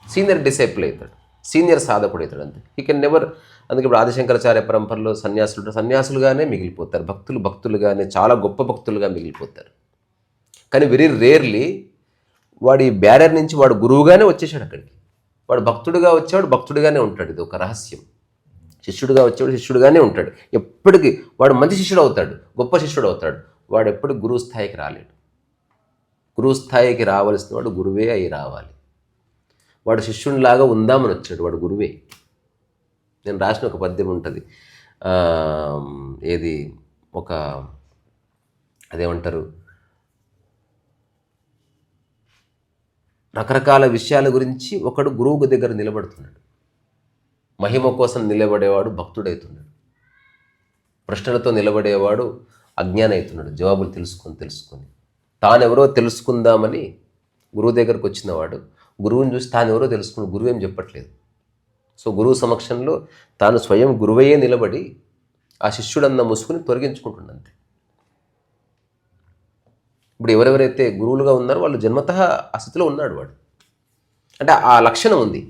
సీనియర్ డిసైపుల్ అవుతాడు, సీనియర్ సాధకుడు అవుతాడు అంతే. ఈ కెన్ నెవర్. అందుకే ఇప్పుడు ఆదిశంకరాచార్య పరంపరలో సన్యాసులుగానే మిగిలిపోతారు, భక్తులుగానే, చాలా గొప్ప భక్తులుగా మిగిలిపోతారు. కానీ వెరీ రేర్లీ వాడి బ్యారియర్ నుంచి వాడు గురువుగానే వచ్చేసాడు అక్కడికి. వాడు భక్తుడిగా వచ్చేవాడు భక్తుడిగానే ఉంటాడు. ఇది ఒక రహస్యం. శిష్యుడిగా వచ్చేవాడు శిష్యుడిగానే ఉంటాడు ఎప్పటికీ. వాడు మంచి శిష్యుడు అవుతాడు, గొప్ప శిష్యుడు అవుతాడు. వాడు ఎప్పుడు గురువు స్థాయికి రాలేడు. గురువు స్థాయికి రావాల్సిన వాడు గురువే అయి రావాలి. వాడు శిష్యునిలాగా ఉందామని వచ్చాడు, వాడు గురువే. నేను రాసిన ఒక పద్యం ఉంటుంది, ఏది ఒక అదేమంటారు, రకరకాల విషయాల గురించి ఒకడు గురువు దగ్గర నిలబడుతున్నాడు. మహిమ కోసం నిలబడేవాడు భక్తుడవుతున్నాడు, ప్రశ్నలతో నిలబడేవాడు అజ్ఞాని అవుతున్నాడు. జవాబులు తెలుసుకొని తానెవరో తెలుసుకుందామని గురువు దగ్గరకు వచ్చినవాడు గురువుని చూసి తానెవరో తెలుసుకుని గురువు ఏం చెప్పట్లేదు. సో గురువు సమక్షంలో తాను స్వయం గురువయ్యే నిలబడి ఆ శిష్యుడన్న ముసుగుని తొలగించుకుంటుంది అంతే. ఇప్పుడు ఎవరెవరైతే గురువులుగా ఉన్నారో వాళ్ళు జన్మతః ఆ స్థితిలో ఉన్నాడు వాడు. అంటే ఆ లక్షణం ఉంది.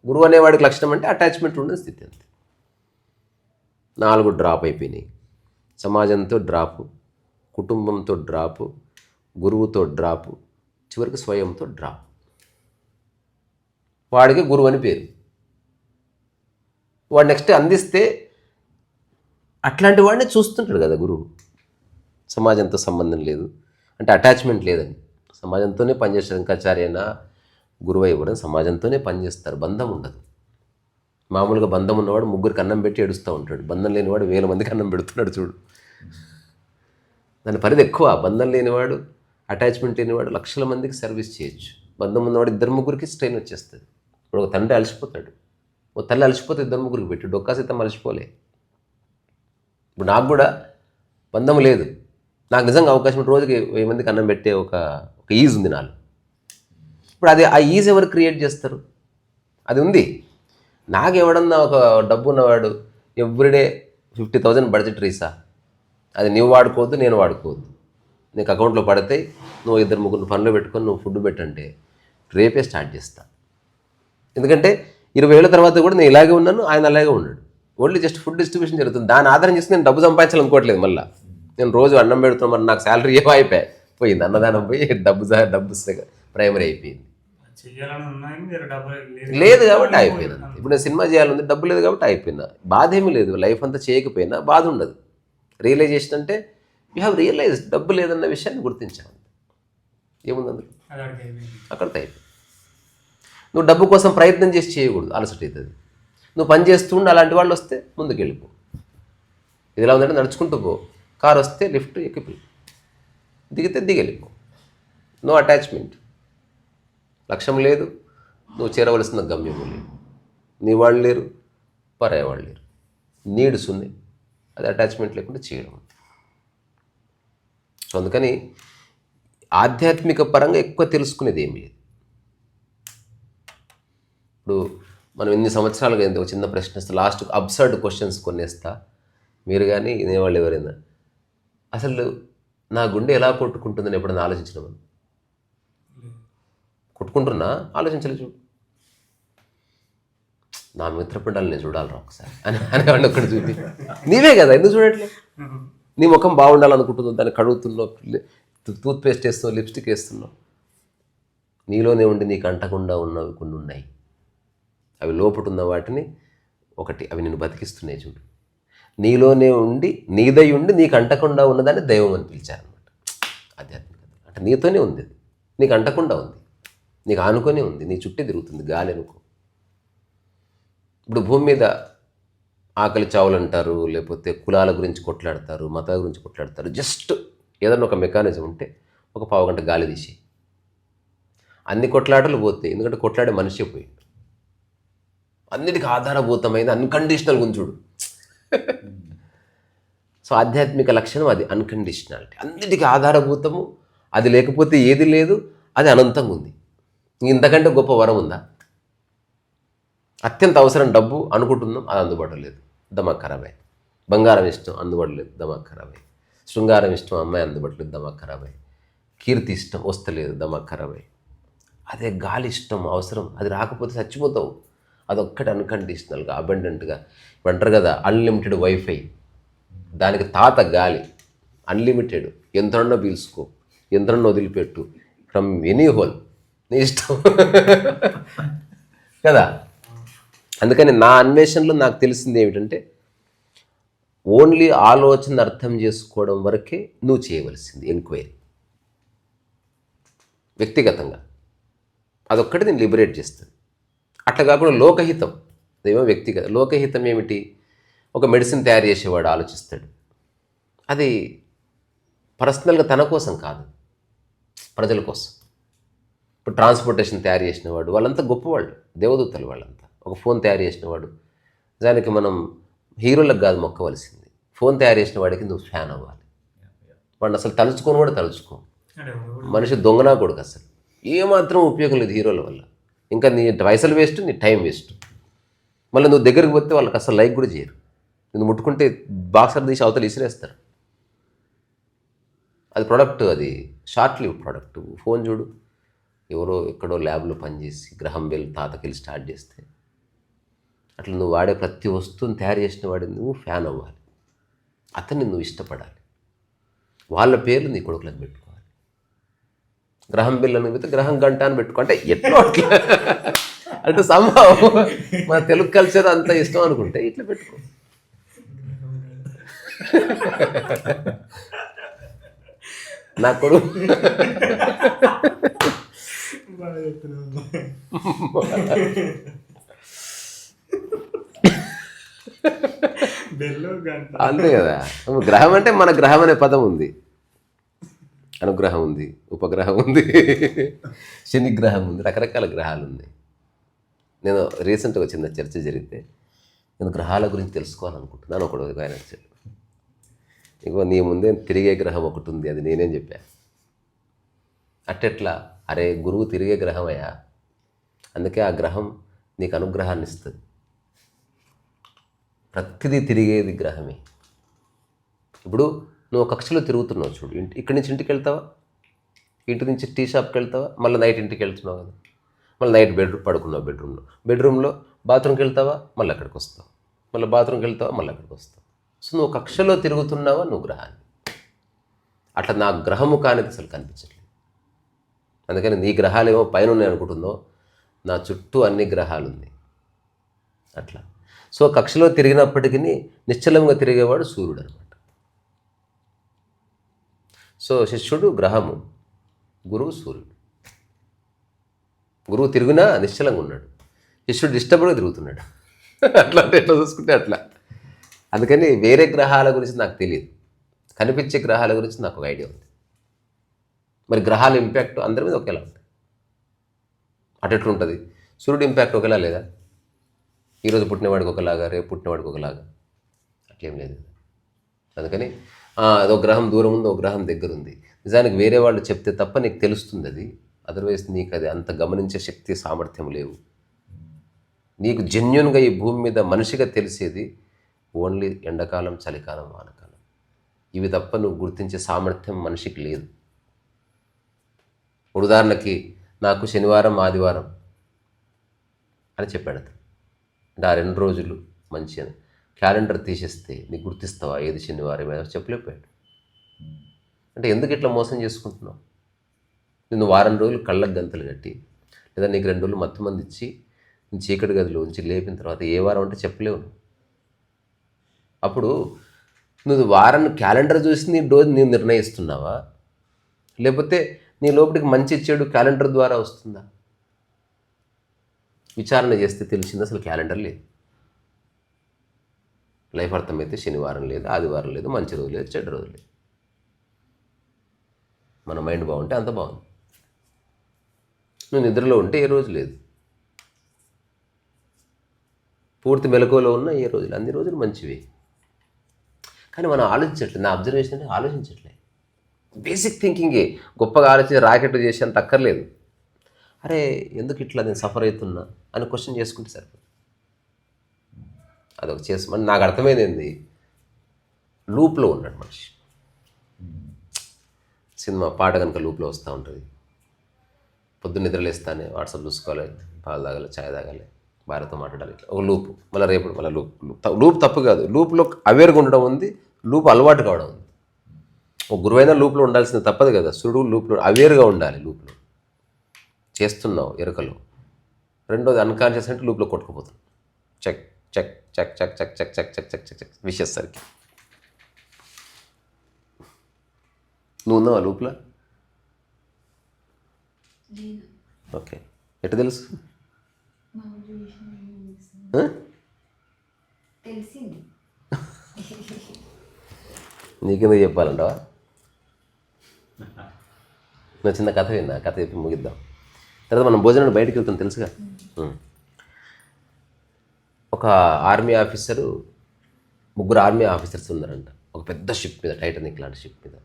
గురువు అనేవాడికి లక్షణం అంటే అటాచ్మెంట్ ఉండని స్థితి అంతే. 4 డ్రాప్ అయిపోయినాయి. సమాజంతో డ్రాపు, కుటుంబంతో డ్రాపు, గురువుతో డ్రాపు, చివరికి స్వయంతో డ్రాప్. వాడికి గురువు అని పేరు. వాడు నెక్స్ట్ అందిస్తే అట్లాంటి వాడిని చూస్తుంటాడు కదా గురువు. సమాజంతో సంబంధం లేదు అంటే అటాచ్మెంట్ లేదని, సమాజంతోనే పనిచేస్తారు. శంకరాచార్యన గురువు ఇవ్వడం సమాజంతోనే పనిచేస్తారు, బంధం ఉండదు. మామూలుగా బంధం ఉన్నవాడు 3 అన్నం పెట్టి ఏడుస్తూ ఉంటాడు, బంధం లేనివాడు 1000 మందికి అన్నం పెడుతున్నాడు చూడు. దాని పరిధి ఎక్కువ. బంధం లేనివాడు, అటాచ్మెంట్ లేనివాడు లక్షల మందికి సర్వీస్ చేయొచ్చు. బంధం ఉన్నవాడు 2-3కి స్ట్రెయిన్ వచ్చేస్తుంది. ఇప్పుడు ఒక తండ్రి అలసిపోతాడు, ఓ తల్లి అలసిపోతే 2-3కి పెట్టి డొక్కా సైతం అలసిపోలే. ఇప్పుడు నాకు కూడా బంధం లేదు, నాకు నిజంగా అవకాశం రోజుకి 1000 మందికి అన్నం పెట్టే ఒక ఈజ్ ఉంది నాలో. ఇప్పుడు అది ఆ ఈజ్ ఎవరు క్రియేట్ చేస్తారు? అది ఉంది. నాకు ఎవడన్నా ఒక డబ్బు ఉన్నవాడు ఎవ్రీడే 50,000 బడ్జెట్ రీసా, అది నువ్వు వాడుకోవద్దు, నేను వాడుకోవద్దు, నీకు అకౌంట్లో పడితే నువ్వు 2-3 పనులు పెట్టుకొని నువ్వు ఫుడ్ పెట్టంటే రేపే స్టార్ట్ చేస్తా. ఎందుకంటే 20 ఏళ్ళ తర్వాత కూడా నేను ఇలాగే ఉన్నాను, ఆయన అలాగే ఉన్నాడు. ఓన్లీ జస్ట్ ఫుడ్ డిస్ట్రిబ్యూషన్ జరుగుతుంది. దాని ఆధారం చేసి నేను డబ్బు సంపాదించాలనుకోవట్లేదు. మళ్ళీ నేను రోజు అన్నం పెడుతున్నా, మరి నాకు శాలరీ ఏమో అయిపోయాయి, పోయింది అన్నదానం పోయి డబ్బు ప్రైమరీ అయిపోయింది. లేదు కాబట్టి అయిపోయినా. ఇప్పుడు నేను సినిమా చేయాలంటే డబ్బు లేదు కాబట్టి అయిపోయినా. బాధ ఏమీ లేదు, లైఫ్ అంతా చేయకపోయినా బాధ ఉండదు. రియలైజేషన్ అంటే యూ హ్యావ్ రియలైజ్ డబ్బు లేదన్న విషయాన్ని గుర్తించాను. ఏముంది అందులో, అక్కడితో అయిపోయింది. నువ్వు డబ్బు కోసం ప్రయత్నం చేసి చేయకూడదు, అలసట అవుతుంది. నువ్వు పని చేస్తుండే అలాంటి వాళ్ళు వస్తే ముందుకు వెళ్ళిపో. ఇది ఎలా ఉందంటే నడుచుకుంటూ పో, కారు వస్తే లిఫ్ట్ ఎక్కిపో, దిగితే దిగెళ్ళిపో. No attachment. లక్ష్యం లేదు, నువ్వు చేరవలసిన గమ్యము లేదు, నీ వాళ్ళు లేరు, పరాయి వాళ్ళు లేరు, నీడ్స్ ఉన్నాయి, అది అటాచ్మెంట్ లేకుండా చేయడం. సో అందుకని ఆధ్యాత్మిక పరంగా ఎక్కువ తెలుసుకునేది ఏమి లేదు. ఇప్పుడు మనం ఎన్ని సంవత్సరాలుగా అయింది, ఒక చిన్న ప్రశ్న ఇస్తా, లాస్ట్ అబ్సర్డ్ క్వశ్చన్స్ కొనేస్తా, మీరు కానీ వినేవాళ్ళు ఎవరైనా అసలు నా గుండె ఎలా కొట్టుకుంటుందని ఎప్పుడైనా ఆలోచించినామని? కొట్టుకుంటున్నా ఆలోచించలే చూడు. నా మిత్రపిండాలు నేను చూడాలరా ఒకసారి అనేవాడిని ఒక్కడు చూపి. నీవే కదా, ఎందుకు చూడట్లే? నీ ముఖం బాగుండాలనుకుంటున్నావు, దాన్ని కడుగుతున్నావు, టూత్పేస్ట్ వేస్తున్నావు, లిప్స్టిక్ వేస్తున్నావు. నీలోనే ఉండి నీకు అంటకుండా ఉన్నవి కొన్ని ఉన్నాయి. అవి లోపట ఉన్న వాటిని ఒకటి, అవి నిన్ను బతికిస్తున్నాయి చూడు. నీలోనే ఉండి నీదై ఉండి నీకు అంటకుండా ఉన్నదాన్ని దైవం అని పిలిచారనమాట. ఆధ్యాత్మికత అంటే నీతోనే ఉంది, అది నీకు అంటకుండా ఉంది, నీకు ఆనుకొని ఉంది, నీ చుట్టే తిరుగుతుంది గాలి అనుకో. ఇప్పుడు భూమి మీద ఆకలి చావులు అంటారు, లేకపోతే కులాల గురించి కొట్లాడతారు, మతాల గురించి కొట్లాడతారు. జస్ట్ ఏదన్నా ఒక మెకానిజం ఉంటే ఒక 1/2 గంట గాలి తీసి అన్ని కొట్లాటలు పోతాయి. ఎందుకంటే కొట్లాడే మనిషి పోయి అన్నిటికీ ఆధారభూతమైన అన్కండిషనల్ గుంచుడు. సో ఆధ్యాత్మిక లక్షణం అది, అన్కండిషనాలిటీ. అన్నిటికీ ఆధారభూతము, అది లేకపోతే ఏది లేదు, అది అనంతంగా ఉంది. ఇంతకంటే గొప్ప వరం ఉందా? అత్యంత అవసరం డబ్బు అనుకుంటున్నాం, అది అందుబాటులో లేదు, దమాక్ ఖరాబ్ అయ్యి. బంగారం ఇష్టం, అందుబాటులో లేదు, దమాక్ ఖరాబ్ అయ్యి. శృంగారం ఇష్టం, అమ్మాయి అందుబాటులో లేదు, దమాక్ ఖరాబ్ అయ్యి. కీర్తి ఇష్టం, వస్తలేదు, దమాక్ ఖరాబ్ అయ్యి. అదే గాలి ఇష్టం, అవసరం, అది రాకపోతే చచ్చిపోతావు. అదొక్కటి అన్కండిషనల్గా అబండెంట్గా అంటారు కదా, అన్లిమిటెడ్ వైఫై. దానికి తాత గాలి, అన్లిమిటెడ్. ఎంతనో పీల్చుకో, ఎంతనో వదిలిపెట్టు, ఫ్రమ్ ఎనీ హోల్, నీ ఇష్టం కదా. అందుకని నా అన్వేషణలో నాకు తెలిసింది ఏమిటంటే, ఓన్లీ ఆలోచన అర్థం చేసుకోవడం వరకే నువ్వు చేయవలసింది ఎంక్వైరీ. వ్యక్తిగతంగా అదొక్కటి నేను లిబరేట్ చేస్తుంది. అట్లా కాకుండా లోకహితం, అదేమో వ్యక్తిగత. లోకహితం ఏమిటి? ఒక మెడిసిన్ తయారు చేసేవాడు ఆలోచిస్తాడు, అది పర్సనల్గా తన కోసం కాదు, ప్రజల కోసం. ఇప్పుడు ట్రాన్స్పోర్టేషన్ తయారు చేసిన వాడు, వాళ్ళంతా గొప్పవాళ్ళు, దేవదూతలు వాళ్ళంతా. ఒక ఫోన్ తయారు చేసిన వాడు, దానికి మనం హీరోలకు కాదు మొక్కవలసింది, ఫోన్ తయారు చేసిన వాడికి నువ్వు ఫ్యాన్ అవ్వాలి. వాడిని అసలు తలుచుకొని కూడా తలుచుకో. మనిషి దొంగనా కొడుకు, అసలు ఏమాత్రం ఉపయోగం లేదు హీరోల వల్ల. ఇంకా నీ పైసలు వేస్ట్, నీ టైం వేస్ట్. మళ్ళీ నువ్వు దగ్గరికి పోతే వాళ్ళకి అసలు లైక్ కూడా చేయరు. నువ్వు ముట్టుకుంటే బాక్సర్ తీసి అవతలు ఇసిరేస్తారు. అది ప్రోడక్ట్, అది షార్ట్ లివ్ ప్రోడక్ట్. ఫోన్ చూడు, ఎవరో ఎక్కడో ల్యాబ్లో పనిచేసి గ్రహం బెల్ తాతకెళ్ళి స్టార్ట్ చేస్తే అట్లా నువ్వు వాడే ప్రతి వస్తువుని తయారు చేసిన వాడిని నువ్వు ఫ్యాన్ అవ్వాలి, అతన్ని నువ్వు ఇష్టపడాలి, వాళ్ళ పేర్లు నీ కొడుకులకు పెట్టుకోవాలి. గ్రహం బిల్లని పెడితే గ్రహం గంట అని పెట్టుకో అంటే ఎట్లా అట్లా అంటే సంభవం మన తెలుగు కల్చర్ అంత ఇష్టం అనుకుంటే ఇట్లా పెట్టుకో. నా కొడుకు అంతే కదా. గ్రహం అంటే మన గ్రహం అనే పదం ఉంది, అనుగ్రహం ఉంది, ఉపగ్రహం ఉంది, శని గ్రహం ఉంది, రకరకాల గ్రహాలు ఉన్నాయి. నేను రీసెంట్గా చిన్న చర్చ జరిగితే నేను గ్రహాల గురించి తెలుసుకోవాలనుకుంటున్నాను. ఒకడు ఆయన వచ్చాడు, ఇగో నీ ముందే తిరిగే గ్రహం ఒకటి ఉంది, అది నేనేం చెప్పాను. అట్టెట్లా? అరే గురువు తిరిగే గ్రహం అయ్యా, అందుకే ఆ గ్రహం నీకు అనుగ్రహాన్ని ఇస్తుంది. ప్రతిదీ తిరిగేది గ్రహమే. ఇప్పుడు నువ్వు కక్షలో తిరుగుతున్నావు చూడు, ఇక్కడి నుంచి ఇంటికి వెళ్తావా, ఇంటి నుంచి టీ షాప్కి వెళ్తావా, మళ్ళీ నైట్ ఇంటికి వెళ్తున్నావు కదా, మళ్ళీ నైట్ పడుకున్నావు బెడ్రూమ్లో బాత్రూమ్కి వెళ్తావా, మళ్ళీ అక్కడికి వస్తావు, మళ్ళీ బాత్రూమ్కి వెళ్తావా, మళ్ళీ అక్కడికి వస్తావు. సో నువ్వు కక్షలో తిరుగుతున్నావా నువ్వు గ్రహాన్ని. అట్లా నా గ్రహము కానిది అసలు కనిపించట్లేదు. అందుకని నీ గ్రహాలు ఏమో పైన ఉన్నాయి అనుకుంటున్నావు, నా చుట్టూ అన్ని గ్రహాలు ఉన్నాయి అట్లా. సో కక్షలో తిరిగినప్పటికీ నిశ్చలంగా తిరిగేవాడు సూర్యుడు అనమాట. సో శిష్యుడు గ్రహము, గురువు సూర్యుడు. గురువు తిరిగినా నిశ్చలంగా ఉన్నాడు, శిష్యుడు డిస్టర్బ్గా తిరుగుతున్నాడు. అట్లా అంటే ఎట్లా చూసుకుంటే అట్లా. అందుకని వేరే గ్రహాల గురించి నాకు తెలియదు, కనిపించే గ్రహాల గురించి నాకు ఒక ఐడియా ఉంది. మరి గ్రహాల ఇంపాక్ట్ అందరి మీద ఒకేలా ఉంటుంది. అటెట్లుంటుంది, సూర్యుడు ఇంపాక్ట్ ఒకేలా లేదా? ఈరోజు పుట్టినవాడికి ఒకలాగా, రేపు పుట్టినవాడికి ఒకలాగా, అట్లేం లేదు. అందుకని అదో గ్రహం దూరం ఉంది, ఒక గ్రహం దగ్గర ఉంది. నిజానికి వేరే వాళ్ళు చెప్తే తప్ప నీకు తెలుస్తుంది అది, అదర్వైజ్ నీకు అది అంత గమనించే శక్తి సామర్థ్యం లేవు. నీకు జెన్యున్గా ఈ భూమి మీద మనిషిగా తెలిసేది ఓన్లీ ఎండాకాలం, చలికాలం, వానకాలం. ఇవి తప్ప నువ్వు గుర్తించే సామర్థ్యం మనిషికి లేదు. ఉదాహరణకి నాకు శనివారం, ఆదివారం అని చెప్పాడు అతను. అంటే ఆ 2 రోజులు మంచి అని క్యాలెండర్ తీసేస్తే నీకు గుర్తిస్తావా ఏది శనివారం ఏదో చెప్పలేకపోయాడు. అంటే ఎందుకు ఇట్లా మోసం చేసుకుంటున్నావు? నిన్ను వారం రోజులు కళ్ళకు గంతలు కట్టి, లేదా నీకు 2 రోజులు మత్తు మంది ఇచ్చి చీకటి గదిలో ఉంచి లేపిన తర్వాత ఏ వారం అంటే చెప్పలేవు. అప్పుడు నువ్వు వారం క్యాలెండర్ చూసి నీ రోజు నేను నిర్ణయిస్తున్నావా, లేకపోతే నీ లోపలికి మంచి చెడు క్యాలెండర్ ద్వారా వస్తుందా? విచారణ చేస్తే తెలిసింది అసలు క్యాలెండర్ లేదు. లైఫ్ అర్థమైతే శనివారం లేదు, ఆదివారం లేదు, మంచి రోజు లేదు, చెడ్డ రోజు లేదు. మన మైండ్ బాగుంటే అంత బాగుంది. నువ్వు నిద్రలో ఉంటే ఏ రోజు లేదు, పూర్తి మెలకువలో ఉన్న ఏ రోజులు, అన్ని రోజులు మంచివి. కానీ మనం ఆలోచించట్లేదు. నా అబ్జర్వేషన్ అంటే ఆలోచించట్లేదు. బేసిక్ థింకింగే. గొప్పగా ఆలోచించి రాకెట్ చేసి అంత అక్కర్లేదు. అరే ఎందుకు ఇట్లా నేను సఫర్ అవుతున్నా అని క్వశ్చన్ చేసుకుంటే సరిపోతుంది. అదొక చేసుకోమని నాకు అర్థమైంది. ఏంది లూప్లో ఉన్నాడు మనిషి. సినిమా పాట కనుక లూప్లో వస్తూ ఉంటుంది. పొద్దున్న నిద్రలేస్తానే వాట్సాప్ చూసుకోవాలి, పాలు తాగాలి, ఛాయ్ తాగాలి, భార్యతో మాట్లాడాలి, ఇట్లా ఒక లూప్. మళ్ళీ రేపు మళ్ళీ లూప్ తప్పు కాదు. లూప్లో అవేర్గా ఉండడం ఉంది, లూప్ అలవాటు కావడం ఉంది. ఒక గురువైన లూప్లో ఉండాల్సింది తప్పదు కదా. సూర్యుడు లూప్లో అవేర్గా ఉండాలి. లూప్లో చేస్తున్నావు ఎరుకలో. రెండోది అన్కాన్షియస్ అంటే లూప్లో కొట్టుకుపోతుంది. Check check check check check check check check check check check విషేసరికి నువ్వు ఉన్నావా లూప్లో? ఓకే, ఎట్లా తెలుసు? నీకెందుకు చెప్పాలంటావా? నువ్వు చిన్న కథ విన్నా, కథ చెప్పి ముగిద్దాం. తర్వాత మనం భోజనానికి బయటకు వెళ్తాం తెలుసుగా. ఒక ఆర్మీ ఆఫీసరు, 3 ఆర్మీ ఆఫీసర్స్ ఉన్నారంట ఒక పెద్ద షిప్ మీద, టైటానిక్ లాంటి షిప్ మీద.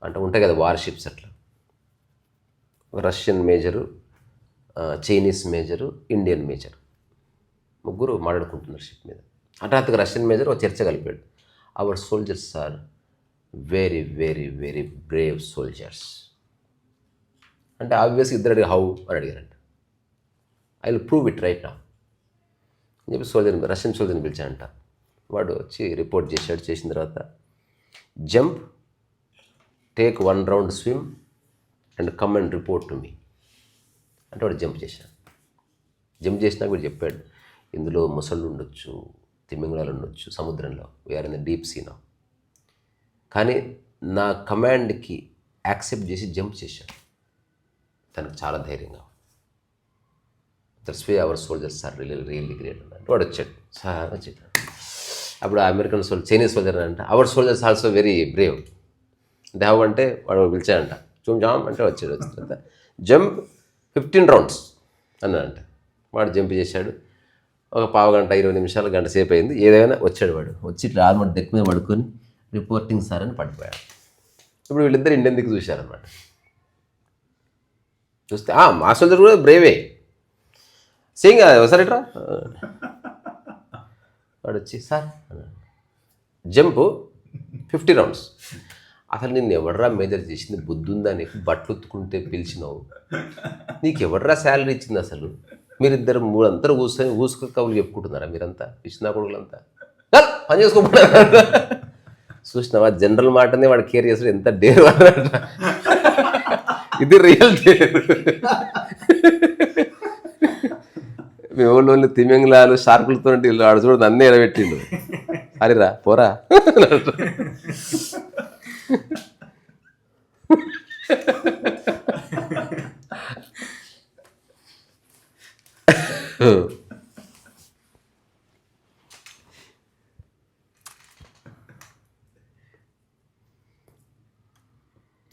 అంటే ఉంటాయి కదా వార్ షిప్స్ అట్లా. Russian major, Chinese major, Indian major, 3 మాట్లాడుకుంటున్నారు షిప్ మీద. హఠాత్తుగా రష్యన్ మేజర్ ఒక చర్చ కలిపాడు. Our soldiers are very very very brave soldiers అంటే ఆబ్వియస్గా ఇద్దరు అడిగి హౌ అని అడిగారంట. I will prove it right now. అని చెప్పి రష్యన్ సోల్జర్ని పిలిచాడంట. వాడు వచ్చి రిపోర్ట్ చేశాడు. చేసిన తర్వాత jump, take 1 round swim and come and report to me అంటే వాడు జంప్ చేశాడు. జంప్ చేసినాక వీడు చెప్పాడు, ఇందులో ముసళ్ళు ఉండొచ్చు, తిమింగళాలు ఉండొచ్చు సముద్రంలో, we're in the deep sea now. కానీ నా కమాండ్కి యాక్సెప్ట్ చేసి జంప్ చేశాడు. తనకు చాలా ధైర్యంగా. That's way our soldiers are really great అంటే వాడు వచ్చాడు. సార్ వచ్చాడు. అప్పుడు అమెరికన్ చైనీస్ సోల్జర్ అంటే our soldiers also very brave అంటే హౌ అంటే వాడు పిలిచాడంట. జామ్ అంటే వచ్చాడు. వచ్చిన తర్వాత జంప్ 15 రౌండ్స్ అన్నాడంట. వాడు జంప్ చేశాడు. ఒక పావు గంట 20 నిమిషాలు గంట సేపు అయింది. ఏదైనా వచ్చాడు. వాడు వచ్చి ఇట్లా ఆల్మోస్ట్ డెక్ మీద పడుకొని రిపోర్టింగ్ సార్ అని పడిపోయాడు. ఇప్పుడు వీళ్ళిద్దరు ఇండియన్ దిక్కు చూశారనమాట. చూస్తే మా సోల్జర్ కూడా బ్రేవే సేయింగ్ ఒకసారి ఇట్రా. వాడు వచ్చి సార్ జంప్ 50 రౌండ్స్. అసలు నిన్ను ఎవడరా మేజర్ చేసింది? బుద్ధి ఉందా నీకు? బట్టలు ఉత్తుకుంటే పిలిచినావు. నీకు ఎవడరా శాలరీ ఇచ్చింది అసలు? మీరిద్దరు అందరూ ఊసుకు కవులు చెప్పుకుంటున్నారా మీరంతా? ఇచ్చిన కొడుకులంతా పని చేసుకోకుండా చూసినావా? జనరల్ మాటనే వాడు కేర్ చేస్తాడు. ఎంత డేర్ అన్నట. ఇది రియల్ డేర్. మీ ఊళ్ళో తిమింగలాలు షార్కులతో వాడు చూడ నన్నే ఎడబెట్టిండు. అరిరా పోరా.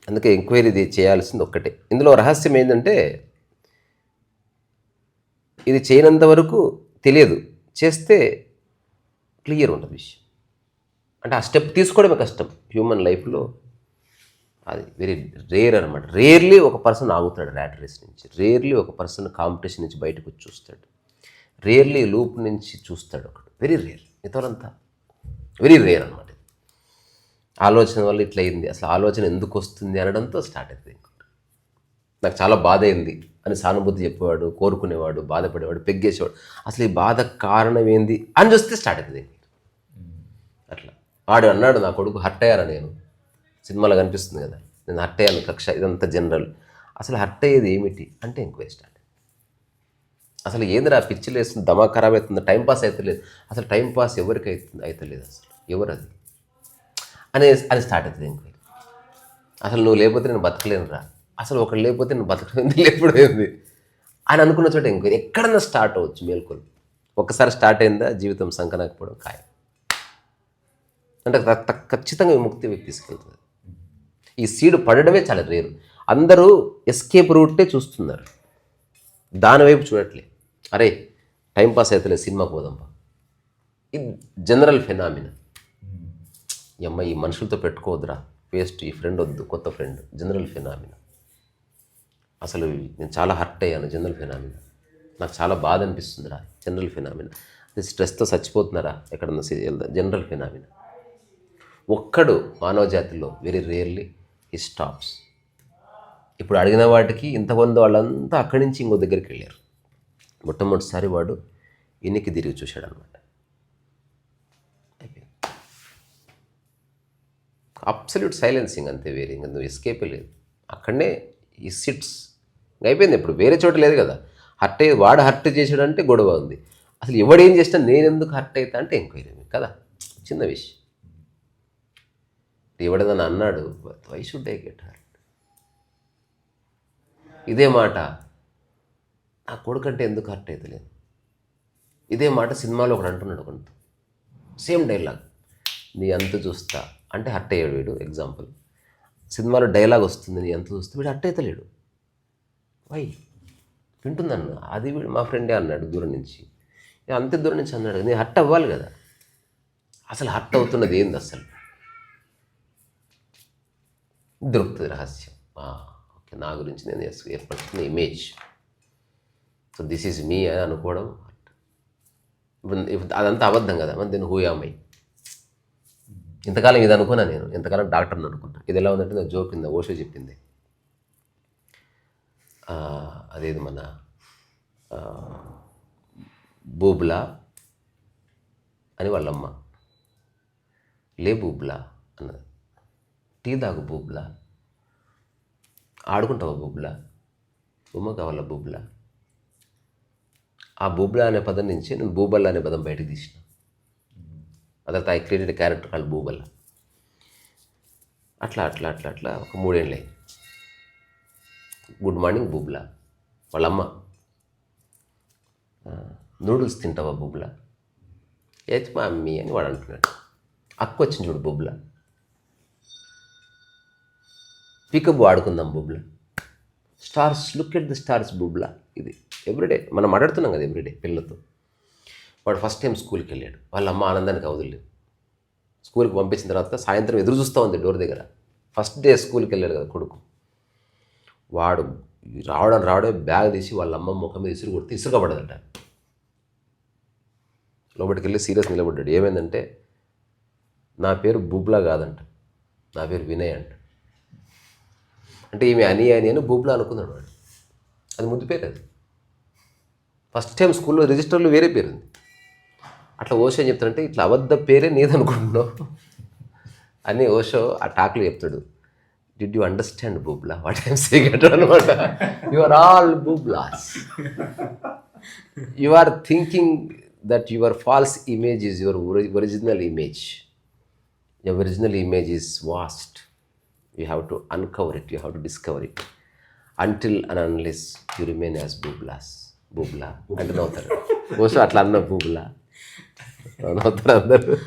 అందుకే ఎంక్వైరీ చేయాల్సింది ఒక్కటే. ఇందులో రహస్యం ఏంటంటే ఇది చేయనంత వరకు తెలియదు, చేస్తే క్లియర్ ఉంటుంది విషయం. అంటే ఆ స్టెప్ తీసుకోవడమే కష్టం హ్యూమన్ లైఫ్లో. అది వెరీ రేర్ అనమాట. రేర్లీ ఒక పర్సన్ ఆగుతాడు ర్యాట్ రేస్ నుంచి. రేర్లీ ఒక పర్సన్ కాంపిటీషన్ నుంచి బయటకు వచ్చి చూస్తాడు. రేర్లీ లూప్ నుంచి చూస్తాడు ఒకడు. Very rare. మిగతాదంతా వెరీ రేర్ అనమాట. ఆలోచన వల్ల ఇట్లా అయింది, అసలు ఆలోచన ఎందుకు వస్తుంది అనడంతో స్టార్ట్ అవుతుంది. నాకు చాలా బాధ అయింది అని సానుభూతి చెప్పేవాడు, కోరుకునేవాడు, బాధపడేవాడు, పెగ్గేసేవాడు. అసలు ఈ బాధ కారణం ఏంది అని చూస్తే స్టార్ట్ అవుతుంది. అట్లా వాడు అన్నాడు, నా కొడుకు హర్ట్ అయ్యారా నేను? సినిమాలో కనిపిస్తుంది కదా, నేను హర్ట్ అయ్యాను కక్ష, ఇదంతా జనరల్. అసలు హర్ట్ అయ్యేది ఏమిటి అంటే ఎంక్వైరీ స్టార్ట్. అసలు ఏందిరా పిచ్చిలు వేస్తుంది, దమా ఖరాబ్ అవుతుంది, టైంపాస్ అవుతలేదు. అసలు టైంపాస్ ఎవరికి అవుతలేదు, అసలు ఎవరు అది అది స్టార్ట్ అవుతుంది ఎంక్వైరీ. అసలు నువ్వు లేకపోతే నేను బతకలేనురా, అసలు ఒకటి లేకపోతే నేను బతకలేదు, లేకపోయింది అని అనుకున్న చోట ఎంక్వైరీ. ఎక్కడన్నా స్టార్ట్ అవ్వచ్చు మేల్కొని. ఒక్కసారి స్టార్ట్ అయిందా జీవితం సంకనాకపోవడం ఖాయం. అంటే ఖచ్చితంగా విముక్తి తీసుకెళ్తుంది. ఈ సీడ్ పడడమే చాలా రేరు. అందరూ ఎస్కేప్ రూటే చూస్తున్నారు, దానివైపు చూడట్లే. అరే టైంపాస్ అవుతలేదు, సినిమాకి పోదాంపా. ఇది జనరల్ ఫెనామినా. ఈ అమ్మాయి ఈ మనుషులతో పెట్టుకోవద్దురా, వేస్ట్, ఈ ఫ్రెండ్ వద్దు, కొత్త ఫ్రెండ్. General phenomena. అసలు నేను చాలా హర్ట్ అయ్యాను, జనరల్ ఫెనామినా. నాకు చాలా బాధ అనిపిస్తుందిరా, జనరల్ ఫెనామినా. అది స్ట్రెస్తో చచ్చిపోతున్నారా ఎక్కడన్నా వెళ్దా, జనరల్ ఫెనామినా. ఒక్కడు మానవ జాతిలో వెరీ రేర్లీ ఈ స్టాప్స్. ఇప్పుడు అడిగిన వాటికి ఇంతమంది వాళ్ళంతా అక్కడి నుంచి ఇంకో దగ్గరికి వెళ్ళారు. మొట్టమొదటిసారి వాడు ఎన్నికి తిరిగి చూశాడు అనమాట. అబ్సల్యూట్ సైలెన్సింగ్ అంతే, వేరే ఇంకా నువ్వు ఎస్కేపే లేదు. అక్కడనే ఈ సిట్స్ అయిపోయింది. ఇప్పుడు వేరే చోట లేదు కదా. హర్ట్ అయ్యి వాడు హర్ట్ చేసాడంటే గొడవ ఉంది. అసలు ఎవడేం చేసినా నేను ఎందుకు హర్ట్ అవుతా అంటే ఎంక్వైరీ కదా, చిన్న విషయం. ఎవడదని అన్నాడు, why should I get hurt? ఇదే మాట నా కొడుకంటే ఎందుకు హర్ట్ అవుతలేదు. ఇదే మాట సినిమాలో ఒకడు అంటున్నాడు, కొంత సేమ్ డైలాగ్. నీ అంత చూస్తా అంటే హర్ట్ అయ్యాడు వీడు. ఎగ్జాంపుల్, సినిమాలో డైలాగ్ వస్తుంది, నీ అంత చూస్తే వీడు హర్ట్ అవుతలేడు. వై? వింటుందన్న అది వీడు మా ఫ్రెండే అన్నాడు దూరం నుంచి, అంతే దూరం నుంచి అన్నాడు. నేను హర్ట్ అవ్వాలి కదా. అసలు హర్ట్ అవుతున్నది ఏంది అసలు దొరుకుతుంది రహస్యం. ఓకే, నా గురించి నేను ఏర్పడుతున్న ఇమేజ్, సో దిస్ ఈజ్ మీ అని అనుకోవడం. అదంతా అబద్ధం కదా. మన దీన్ని హూయామై. ఇంతకాలం ఇది అనుకున్నా నేను, ఇంతకాలం డాక్టర్ని అనుకున్నా. ఇది ఎలా ఉందంటే నాకు జోక్ కింద ఓషో చెప్పింది. అదేది మన బూబ్లా అని వాళ్ళమ్మ. లే బూబ్లా అన్నది. టీ తాగు బూబ్లా, ఆడుకుంటావా బూబ్లా, బొమ్మ కావాలా బూబ్లా. ఆ బూబ్లా అనే పదం నుంచి నేను బూబల్లా అనే పదం బయటకు తీసిన. అదంతా ఐ క్రియేటెడ్ క్యారెక్టర్ కాళ్ళు బూబల్లా. అట్లా అట్లా అట్లా అట్లా ఒక 3 ఏళ్ళు అయింది. గుడ్ మార్నింగ్ బూబ్లా. వాళ్ళమ్మ, నూడిల్స్ తింటావా బూబ్లా, ఏది మా అమ్మీ అని వాడు అంటున్నాడు. అక్క వచ్చింది చూడు బూబ్లా, పికప్ ఆడుకుందాం బూబ్లా, stars look at the stars బూబ్లా. ఇది ఎవ్రీడే మనం మాట్లాడుతున్నాం కదా ఎవ్రీడే పిల్లలతో. వాడు ఫస్ట్ టైం స్కూల్కి వెళ్ళాడు. వాళ్ళ అమ్మ ఆనందానికి అవదులేదు. స్కూల్కి పంపించిన తర్వాత సాయంత్రం ఎదురు చూస్తూ ఉంది డోర్ దగ్గర. ఫస్ట్ డే స్కూల్కి వెళ్ళాడు కదా కొడుకు. వాడు రావడం బ్యాగ్ తీసి వాళ్ళ అమ్మ ముఖం మీద ఇసురు కొడితే ఇసురుకపడదట. లోపలికి వెళ్ళి సీరియస్ నిలబడ్డాడు. ఏమైందంటే, నా పేరు బూబ్లా కాదంట, నా పేరు వినయ్ అంట. అంటే ఈమె అని అని బూబ్లా అనుకున్నాడు వాడు. అది ముద్దు పేరు. అది ఫస్ట్ టైం స్కూల్లో రిజిస్టర్లో వేరే పేరు ఉంది. అట్లా ఓషో ఏం చెప్తాడంటే, ఇట్లా అబద్ధ పేరే నీదనుకుంటున్నావు అని ఓషో ఆ టాక్లో చెప్తాడు. డిడ్ యూ అండర్స్టాండ్ బూబ్లా వాట్ ఐమ్ సేయింగ్ అనమాట. యు ఆర్ ఆల్ బూబ్లాస్. You are thinking that your false image is your original image. Your original image is vast. You have to uncover it. You have to discover it. Until and unless you remain as bublas. Bubla. అంటే నవ్వుతారు. ఓషో అట్లా అన్న బూబ్లా నవ్వుతారు అందరు.